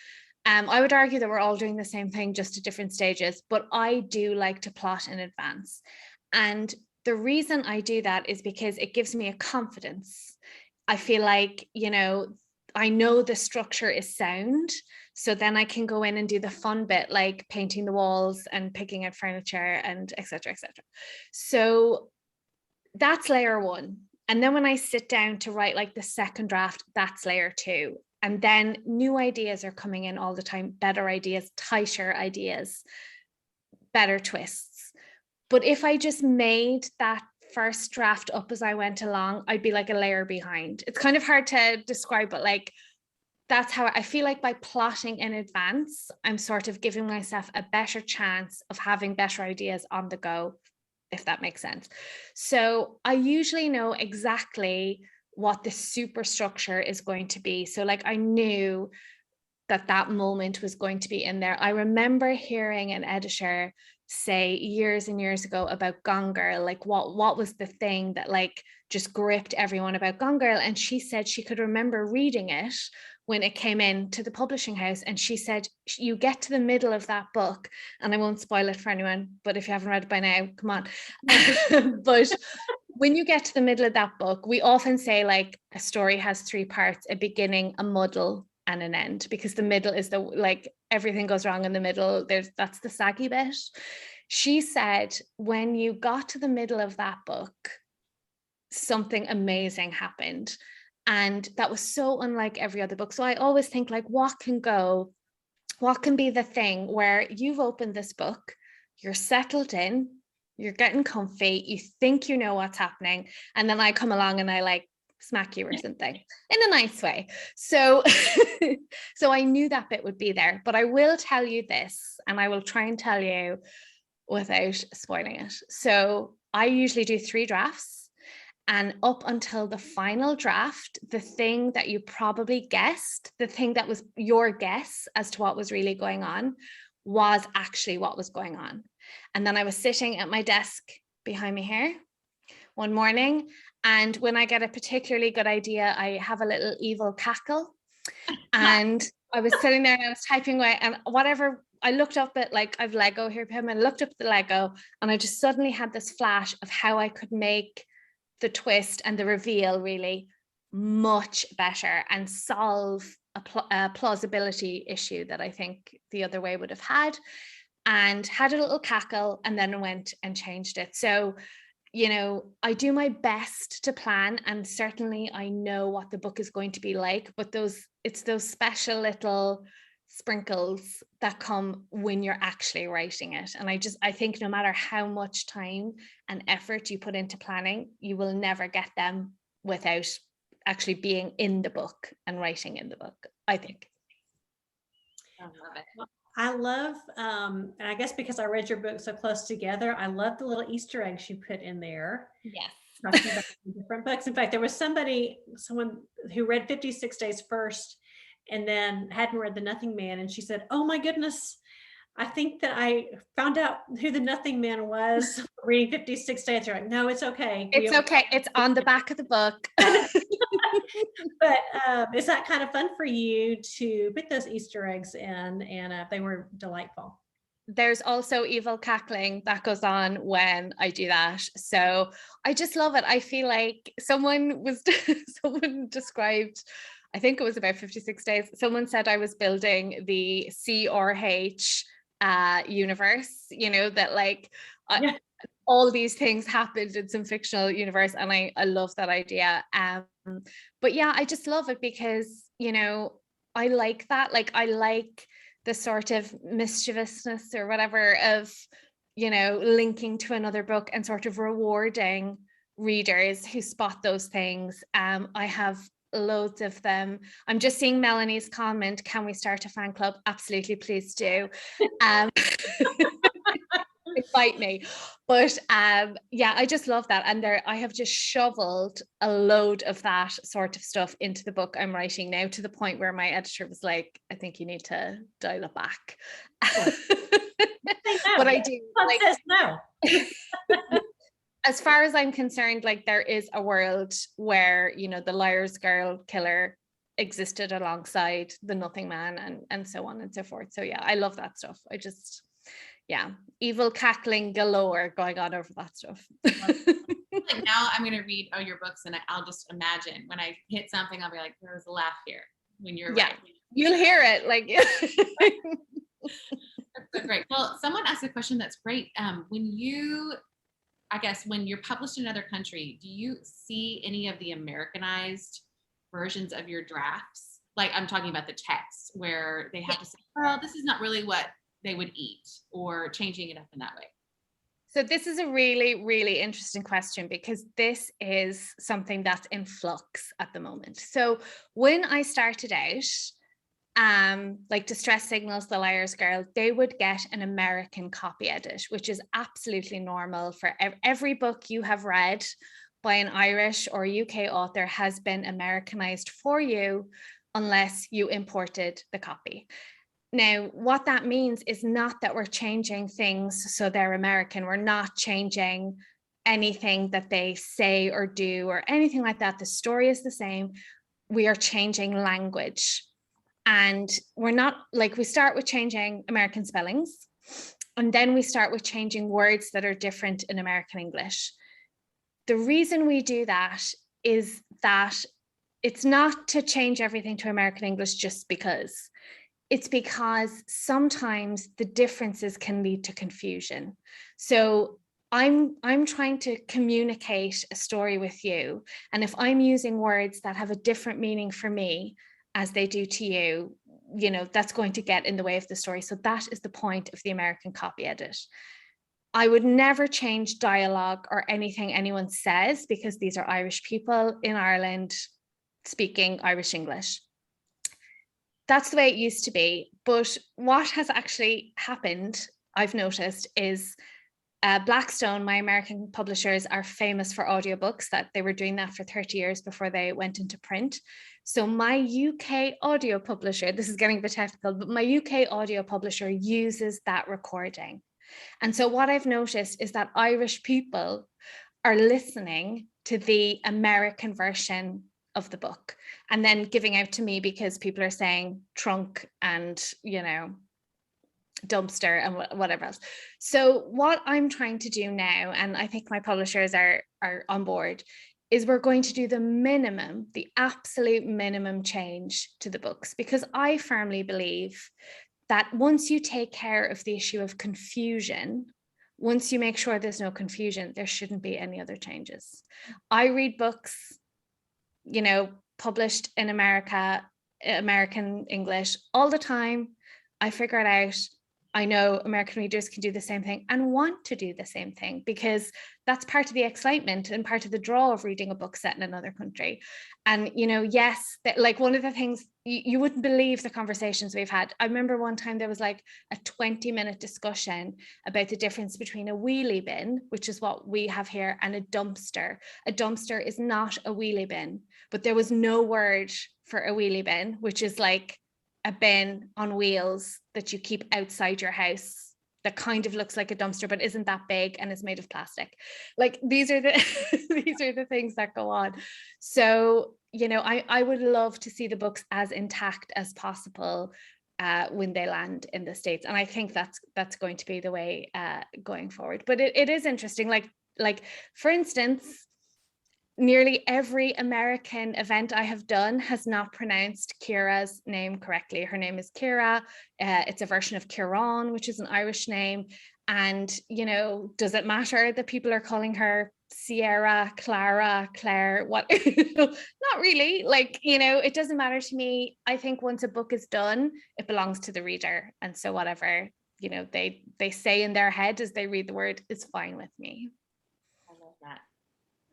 I would argue that we're all doing the same thing, just at different stages, but I do like to plot in advance. And the reason I do that is because it gives me a confidence. I feel like, you know, I know the structure is sound. So then I can go in and do the fun bit, like painting the walls and picking out furniture and et cetera, et cetera. So that's layer one. And then when I sit down to write like the second draft, that's layer two. And then new ideas are coming in all the time, better ideas, tighter ideas, better twists. But if I just made that first draft up as I went along, I'd be like a layer behind. It's kind of hard to describe, but like, that's how I feel like by plotting in advance, I'm sort of giving myself a better chance of having better ideas on the go, if that makes sense. So I usually know exactly what the superstructure is going to be. So like I knew that moment was going to be in there. I remember hearing an editor say years and years ago about Gone Girl, like what was the thing that like just gripped everyone about Gone Girl. And she said she could remember reading it when it came in to the publishing house. And she said, you get to the middle of that book, and I won't spoil it for anyone, but if you haven't read it by now, come on. But when you get to the middle of that book, we often say like a story has three parts, a beginning, a muddle, and an end, because the middle is the, like everything goes wrong in the middle. That's the saggy bit. She said, when you got to the middle of that book, something amazing happened. And that was so unlike every other book. So I always think like, what can be the thing where you've opened this book, you're settled in, you're getting comfy, you think you know what's happening, and then I come along and I like smack you or something in a nice way. So so I knew that bit would be there, but I will tell you this, and I will try and tell you without spoiling it. So I usually do 3 drafts. And up until the final draft, the thing that you probably guessed, the thing that was your guess as to what was really going on, was actually what was going on. And then I was sitting at my desk behind me here one morning, and when I get a particularly good idea, I have a little evil cackle. And I was sitting there and I was typing away, and whatever, I looked up at, like, I've Lego here, Pim, and I looked up at the Lego, and I just suddenly had this flash of how I could make the twist and the reveal really much better and solve a plausibility issue that I think the other way would have had, and had a little cackle, and then went and changed it. So, you know, I do my best to plan, and certainly I know what the book is going to be like, but it's those special little sprinkles that come when you're actually writing it. And I think no matter how much time and effort you put into planning, you will never get them without actually being in the book and writing in the book, I think. I love it. I love, and I guess because I read your book so close together, I love the little Easter eggs you put in there. Yes. Talking about different books. In fact, there was someone who read 56 Days first and then hadn't read The Nothing Man. And she said, oh my goodness, I think that I found out who the Nothing Man was reading 56 Days. They're like, no, it's okay. It's okay. It's on the back of the book. But is that kind of fun for you to put those Easter eggs in? And they were delightful. There's also evil cackling that goes on when I do that. So I just love it. I feel like someone described, I think it was about 56 days. Someone said I was building the CRH universe, you know, that like all these things happened in some fictional universe. And I love that idea. But yeah, I just love it because, you know, I like that. Like, I like the sort of mischievousness or whatever of, you know, linking to another book and sort of rewarding readers who spot those things. I have loads of them. I'm just seeing Melanie's comment, can we start a fan club? Absolutely, please do. Invite me. But yeah, I just love that. And I have just shoveled a load of that sort of stuff into the book I'm writing now, to the point where my editor was like, I think you need to dial it back. But I do. Like, no. As far as I'm concerned, like, there is a world where, you know, the Liar's Girl killer existed alongside the Nothing Man, and so on and so forth. So yeah, I love that stuff. yeah, evil cackling galore going on over that stuff. Like now I'm going to read your books and I'll just imagine when I hit something, I'll be like, there was a laugh here when you're right. You'll hear it. Like, That's so great. Well, someone asked a question that's great. When you're published in another country, do you see any of the Americanized versions of your drafts? Like I'm talking about the text where they have to say, well, this is not really what they would eat, or changing it up in that way. So this is a really, really interesting question, because this is something that's in flux at the moment. So when I started out, like Distress Signals, The Liar's Girl, they would get an American copy edit, which is absolutely normal for every book you have read by an Irish or UK author has been Americanized for you, unless you imported the copy. Now, what that means is not that we're changing things so they're American. We're not changing anything that they say or do or anything like that. The story is the same. We are changing language. And we're not, like, we start with changing American spellings, and then we start with changing words that are different in American English. The reason we do that is that it's not to change everything to American English just because. It's because sometimes the differences can lead to confusion. So I'm trying to communicate a story with you. And if I'm using words that have a different meaning for me as they do to you, you know, that's going to get in the way of the story. So that is the point of the American copy edit. I would never change dialogue or anything anyone says, because these are Irish people in Ireland speaking Irish English. That's the way it used to be. But what has actually happened, I've noticed, is Blackstone, my American publishers, are famous for audiobooks, that they were doing that for 30 years before they went into print. So my UK audio publisher, this is getting a bit technical, but my UK audio publisher uses that recording. And so what I've noticed is that Irish people are listening to the American version of the book and then giving out to me because people are saying trunk and, you know, dumpster and whatever else. So what I'm trying to do now, and I think my publishers are on board, is we're going to do the minimum, the absolute minimum change to the books, because I firmly believe that once you take care of the issue of confusion, once you make sure there's no confusion, there shouldn't be any other changes. I read books, you know, published in America, American English all the time. I figure it out. I know American readers can do the same thing and want to do the same thing, because that's part of the excitement and part of the draw of reading a book set in another country. And, you know, yes, like one of the things, you wouldn't believe the conversations we've had. I remember one time there was like a 20-minute discussion about the difference between a wheelie bin, which is what we have here, and a dumpster. A dumpster is not a wheelie bin, but there was no word for a wheelie bin, which is like a bin on wheels that you keep outside your house that kind of looks like a dumpster but isn't that big and is made of plastic. Like these are the these are the things that go on. So, you know, I would love to see the books as intact as possible when they land in the States, and I think that's going to be the way going forward. But it is interesting, like for instance, nearly every American event I have done has not pronounced Ciara's name correctly. Her name is Ciara. It's a version of Ciarán, which is an Irish name. And, you know, does it matter that people are calling her Ciara, Clara, Claire? What? Not really. Like, you know, it doesn't matter to me. I think once a book is done, it belongs to the reader. And so whatever, you know, they say in their head as they read the word is fine with me. I love that.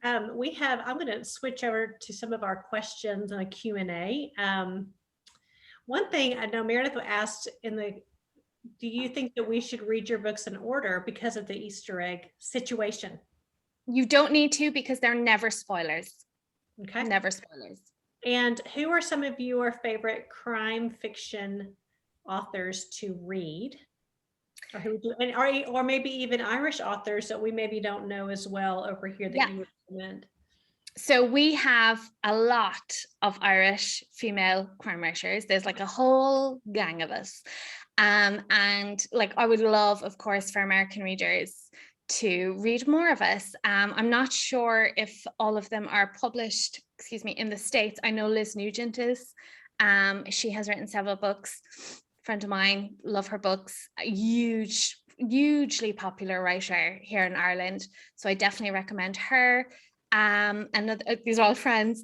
I'm going to switch over to some of our questions on a Q&A. One thing I know Meredith asked do you think that we should read your books in order because of the Easter egg situation? You don't need to, because they're never spoilers. Okay. Never spoilers. And who are some of your favorite crime fiction authors to read? Or maybe even Irish authors that we maybe don't know as well over here that you would recommend? So we have a lot of Irish female crime writers. There's like a whole gang of us. And like, I would love, of course, for American readers to read more of us. I'm not sure if all of them are published, in the States. I know Liz Nugent is. She has written several books. Friend of mine, love her books. A hugely popular writer here in Ireland. So I definitely recommend her. And these are all friends.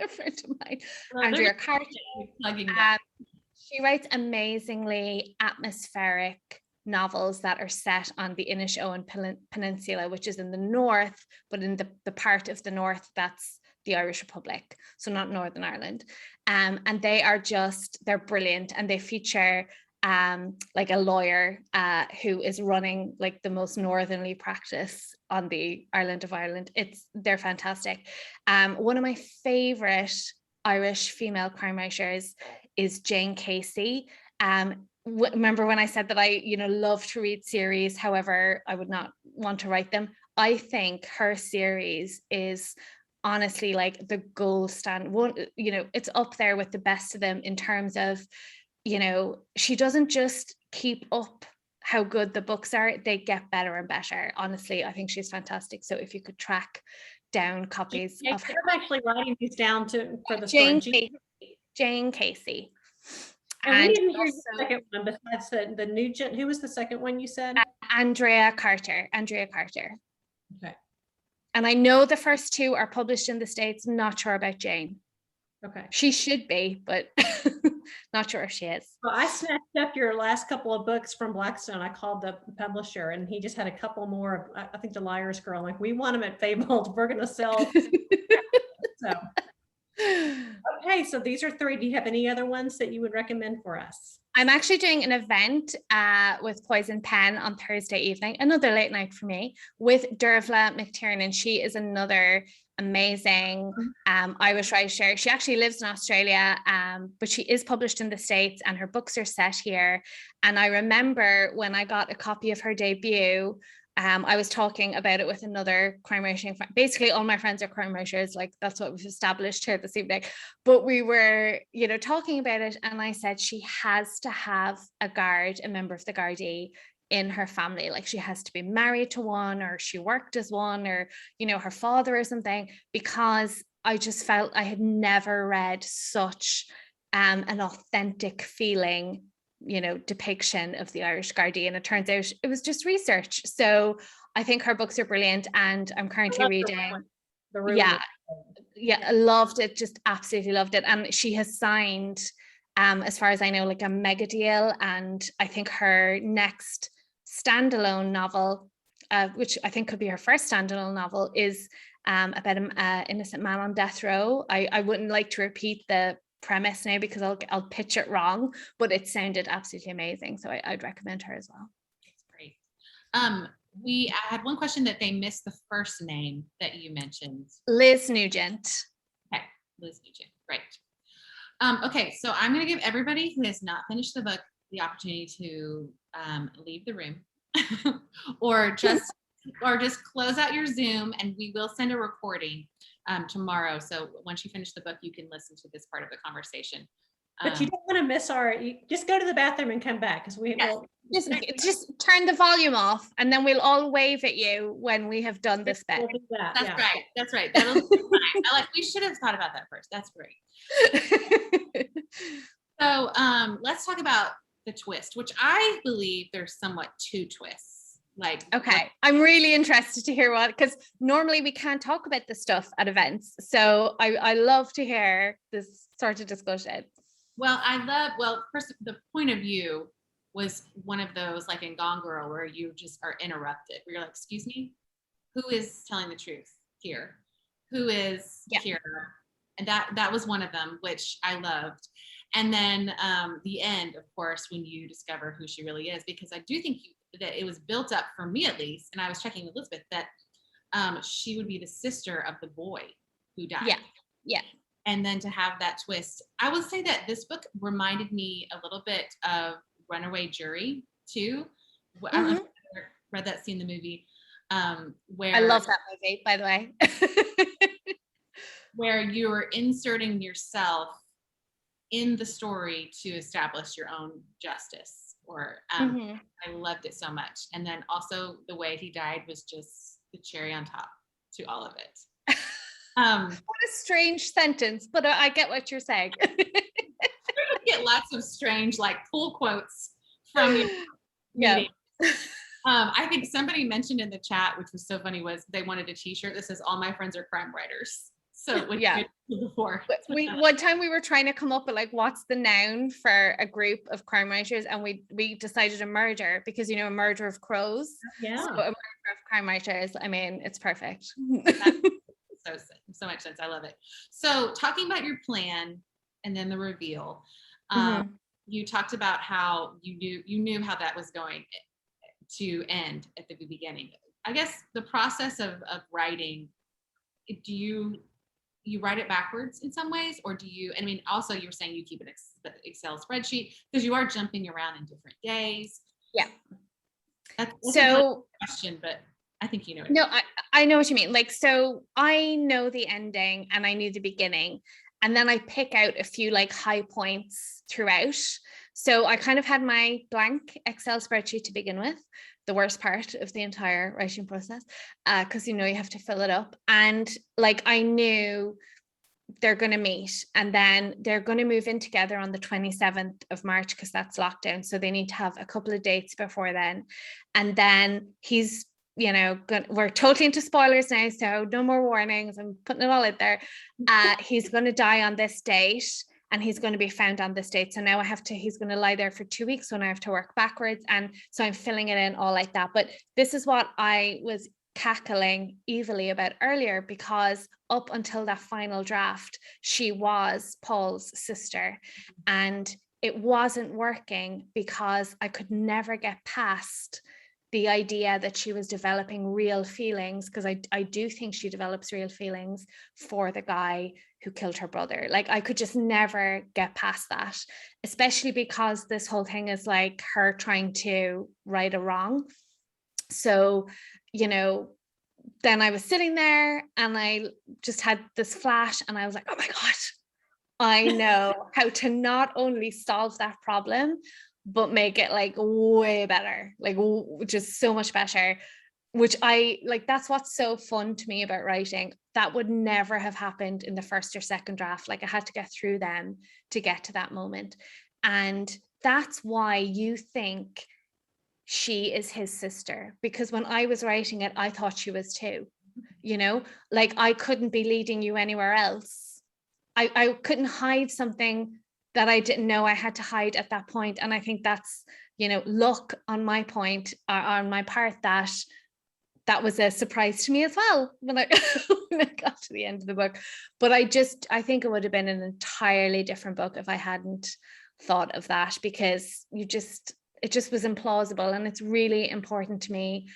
A friend of mine, Andrea Carter. She writes amazingly atmospheric novels that are set on the Inishowen Peninsula, which is in the north, but in the part of the north that's the Irish Republic, so not Northern Ireland. And they're brilliant, and they feature like a lawyer who is running like the most northerly practice on the island of Ireland. They're fantastic. One of my favorite Irish female crime writers is Jane Casey. Remember when I said that I, love to read series, however, I would not want to write them. I think her series is honestly like the gold standard one. It's up there with the best of them in terms of, she doesn't just keep up how good the books are, they get better and better. Honestly, I think she's fantastic. So if you could track down copies of her. I'm actually writing these down for the Jane story. Jane Casey. And we didn't hear the second one besides the Nugent. Who was the second one you said? Andrea Carter. Okay. And I know the first two are published in the States. Not sure about Jane. Okay. She should be, but not sure if she is. Well, I snatched up your last couple of books from Blackstone. I called the publisher, and he just had a couple more of, I think, The Liar's Girl. I'm like, we want them at Fabled. We're going to sell. So. Okay, so these are three. Do you have any other ones that you would recommend for us? I'm actually doing an event with Poison Pen on Thursday evening, another late night for me, with Dervla McTiernan. She is another amazing Irish writer. She actually lives in Australia, but she is published in the States, and her books are set here. And I remember when I got a copy of her debut, I was talking about it with another crime writing friend. Basically, all my friends are crime writers. Like, that's what we've established here this evening. But we were, talking about it, and I said she has to have a member of the Gardaí in her family. Like, she has to be married to one, or she worked as one, or her father or something, because I just felt I had never read such an authentic feeling depiction of the Irish Gardaí, and it turns out it was just research. So I think her books are brilliant, and I'm currently reading I loved it, just absolutely loved it. And she has signed as far as I know, like a mega deal, and I think her next standalone novel, which I think could be her first standalone novel, is about an innocent man on death row. I wouldn't like to repeat the premise now because I'll pitch it wrong, but it sounded absolutely amazing, so I'd recommend her as well. That's great. I had one question that they missed the first name that you mentioned. Liz Nugent. Okay, Liz Nugent, great. Okay, so I'm going to give everybody who has not finished the book the opportunity to leave the room or just close out your Zoom, and we will send a recording tomorrow. So once you finish the book, you can listen to this part of the conversation. But you don't want to miss you just go to the bathroom and come back, because we will just turn the volume off, and then we'll all wave at you when we have done this bit. That's right. That'll be fine. We should have thought about that first. That's great. So let's talk about the twist, which I believe there's somewhat two twists. Okay, I'm really interested to hear because normally we can't talk about this stuff at events, so I love to hear this sort of discussion. Well, first, the point of view was one of those, like in Gone Girl, where you just are interrupted, where you're like, excuse me, who is telling the truth here? Who is Ciara? And that was one of them, which I loved. And then the end, of course, when you discover who she really is, because I do think that it was built up, for me at least, and I was checking with Elizabeth, that she would be the sister of the boy who died. Yeah. And then to have that twist, I would say that this book reminded me a little bit of Runaway Jury too. I don't know if you read that scene in the movie. Where I love that movie, by the way. Where you're inserting yourself in the story to establish your own justice, or I loved it so much. And then also the way he died was just the cherry on top to all of it. What a strange sentence, but I get what you're saying. You get lots of strange like pull quotes from your meeting. I think somebody mentioned in the chat, which was so funny, was they wanted a t-shirt that says all my friends are crime writers. So before one time we were trying to come up with like what's the noun for a group of crime writers, and we decided a murder, because a murder of crows. Yeah. So a murder of crime writers. I mean, it's perfect. So much sense. I love it. So talking about your plan and then the reveal, you talked about how you knew how that was going to end at the beginning. I guess the process of writing, do you write it backwards in some ways, or do you, I mean, also you were saying you keep an Excel spreadsheet because you are jumping around in different days. Yeah. That's so a question, but I think you know. No, I know what you mean. Like, so I know the ending and I knew the beginning, and then I pick out a few like high points throughout. So I kind of had my blank Excel spreadsheet to begin with, the worst part of the entire writing process, because you have to fill it up. And like I knew they're going to meet, and then they're going to move in together on the 27th of March because that's lockdown. So they need to have a couple of dates before then. And then he's we're totally into spoilers now, so no more warnings. I'm putting it all out there. He's going to die on this date, and he's going to be found on this date. So now he's going to lie there for 2 weeks, so now I have to work backwards. And so I'm filling it in all like that. But this is what I was cackling evilly about earlier, because up until that final draft, she was Paul's sister, and it wasn't working because I could never get past the idea that she was developing real feelings, because I do think she develops real feelings for the guy who killed her brother. Like I could just never get past that, especially because this whole thing is like her trying to right a wrong. So, then I was sitting there and I just had this flash and I was like, oh my God, I know how to not only solve that problem, but make it like way better, like just so much better, which I like. That's what's so fun to me about writing. That would never have happened in the first or second draft. Like I had to get through them to get to that moment. And that's why you think she is his sister, because when I was writing it, I thought she was too, like I couldn't be leading you anywhere else. I couldn't hide something that I didn't know I had to hide at that point. And I think that's, luck on my point, on my part, that was a surprise to me as well when I got to the end of the book. But I think it would have been an entirely different book if I hadn't thought of that, because it just was implausible. And it's really important to me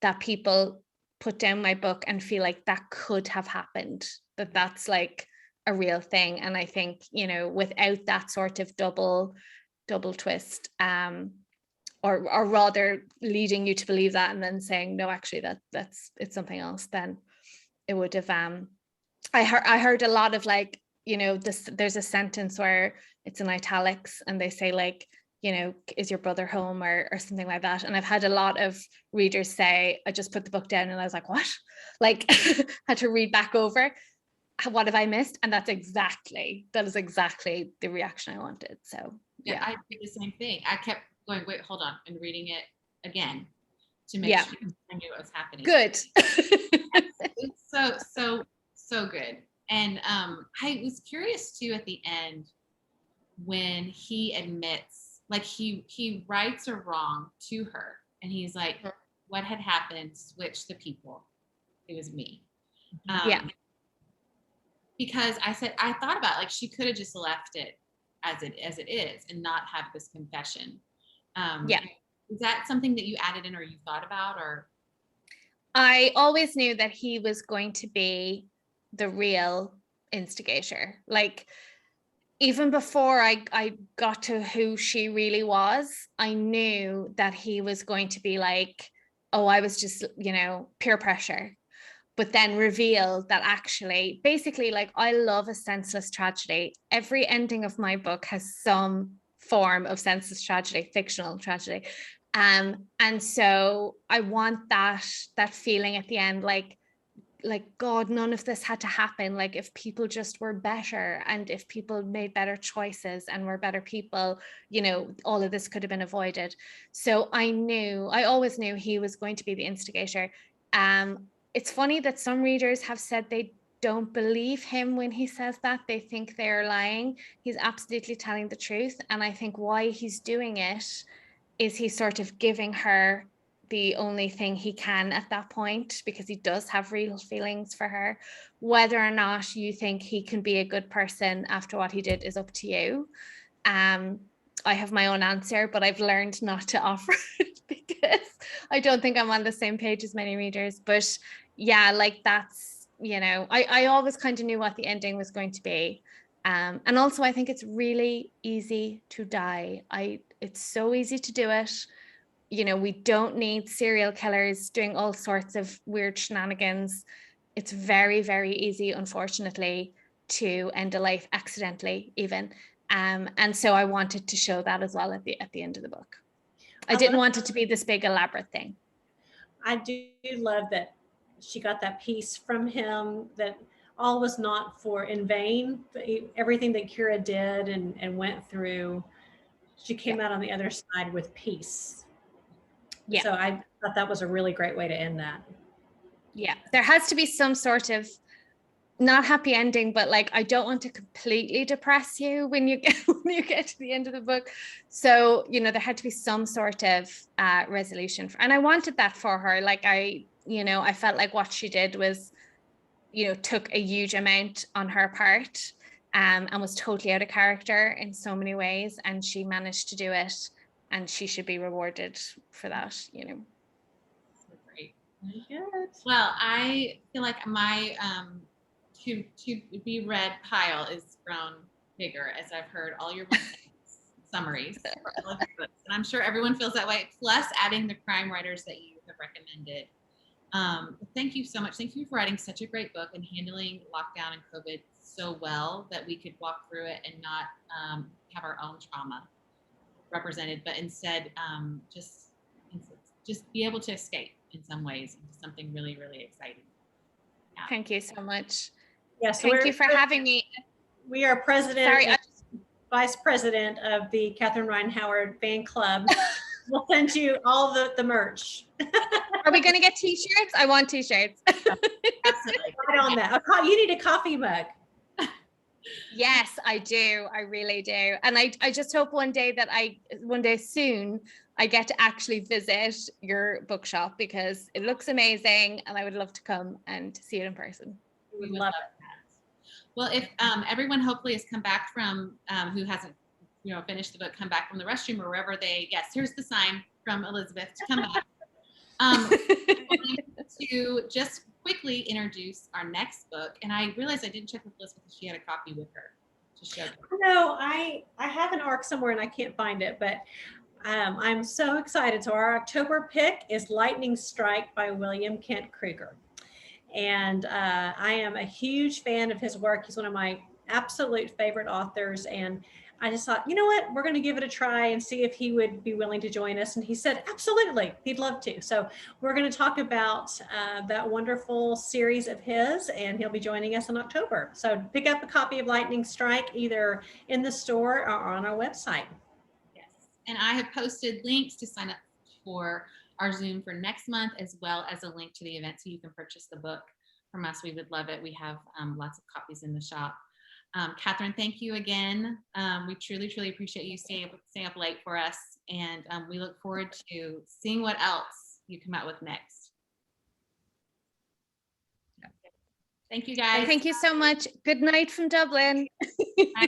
that people put down my book and feel like that could have happened, that's like a real thing. And I think, without that sort of double twist, or rather leading you to believe that and then saying, no, actually it's something else, then it would have, I heard a lot of like, there's a sentence where it's in italics and they say like, is your brother home or something like that. And I've had a lot of readers say, I just put the book down and I was like, what? Like had to read back over. What have I missed? And that is exactly the reaction I wanted. So yeah, I did the same thing. I kept going, wait, hold on, and reading it again to make sure I knew what was happening. Good. It's so good. And I was curious too at the end when he admits, like he rights a wrong to her, and he's like, what had happened? Switch the people. It was me. Because I thought about like she could have just left it as it is and not have this confession. Is that something that you added in or you thought about? Or I always knew that he was going to be the real instigator. Like even before I got to who she really was, I knew that he was going to be like, oh, I was just, peer pressure. but then reveal that actually, basically, like, I love a senseless tragedy. Every ending of my book has some form of senseless tragedy, fictional tragedy. And so I want that feeling at the end, like, God, none of this had to happen. Like, if people just were better, and if people made better choices and were better people, you know, all of this could have been avoided. So I always knew he was going to be the instigator. It's funny that some readers have said they don't believe him when he says that. They think they're lying. He's absolutely telling the truth. And I think why he's doing it is he's sort of giving her the only thing he can at that point, because he does have real feelings for her. Whether or not you think he can be a good person after what he did is up to you. I have my own answer, but I've learned not to offer it because I don't think I'm on the same page as many readers. But yeah, like, that's, you know, I always kind of knew what the ending was going to be. And also I think it's really easy to die. It's so easy to do it. You know, we don't need serial killers doing all sorts of weird shenanigans. It's very, very easy, unfortunately, to end a life accidentally, even. And so I wanted to show that as well at the end of the book. I didn't want it to be this big elaborate thing. I do love that she got that piece from him, that all was not for in vain. Everything that Ciara did and went through, she came out on the other side with peace. Yeah. So I thought that was a really great way to end that. Yeah, there has to be some sort of, not happy ending, but like, I don't want to completely depress you when you get to the end of the book. So, you know, there had to be some sort of resolution and I wanted that for her. Like, I felt like what she did was, you know, took a huge amount on her part, and was totally out of character in so many ways, and she managed to do it, and she should be rewarded for that, you know. So great. Very good. Well, I feel like my to be read pile is grown bigger as I've heard all your summaries. And I'm sure everyone feels that way, plus adding the crime writers that you have recommended. Thank you so much. Thank you for writing such a great book and handling lockdown and COVID so well that we could walk through it and not have our own trauma represented, but instead just be able to escape in some ways into something really, really exciting. Yeah. Thank you so much. Yes, thank you for having me. We are vice president of the Catherine Ryan Howard fan club. We'll send you all the merch. Are we going to get t-shirts? I want t-shirts. Absolutely. Right on that. You need a coffee mug. Yes, I do. I really do. And I just hope one day soon I get to actually visit your bookshop, because it looks amazing and I would love to come and see it in person. We would love that. Well, if everyone hopefully has come back from who hasn't finished the book, come back from the restroom or wherever here's the sign from Elizabeth to come back. To just quickly introduce our next book, and I realized I didn't check with Elizabeth if she had a copy with her to show them. No, I have an ARC somewhere and I can't find it, but I'm so excited. So our October pick is Lightning Strike by William Kent Krueger. And I am a huge fan of his work. He's one of my absolute favorite authors. And I just thought, you know what, we're going to give it a try and see if he would be willing to join us. And he said, absolutely, he'd love to. So we're going to talk about that wonderful series of his, and he'll be joining us in October. So pick up a copy of Lightning Strike either in the store or on our website. Yes, and I have posted links to sign up for our Zoom for next month, as well as a link to the event so you can purchase the book from us. We would love it. We have lots of copies in the shop. Catherine, thank you again. We truly, truly appreciate you staying up late for us, and we look forward to seeing what else you come out with next. Thank you, guys. Thank you so much. Good night from Dublin. Bye.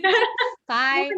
Bye.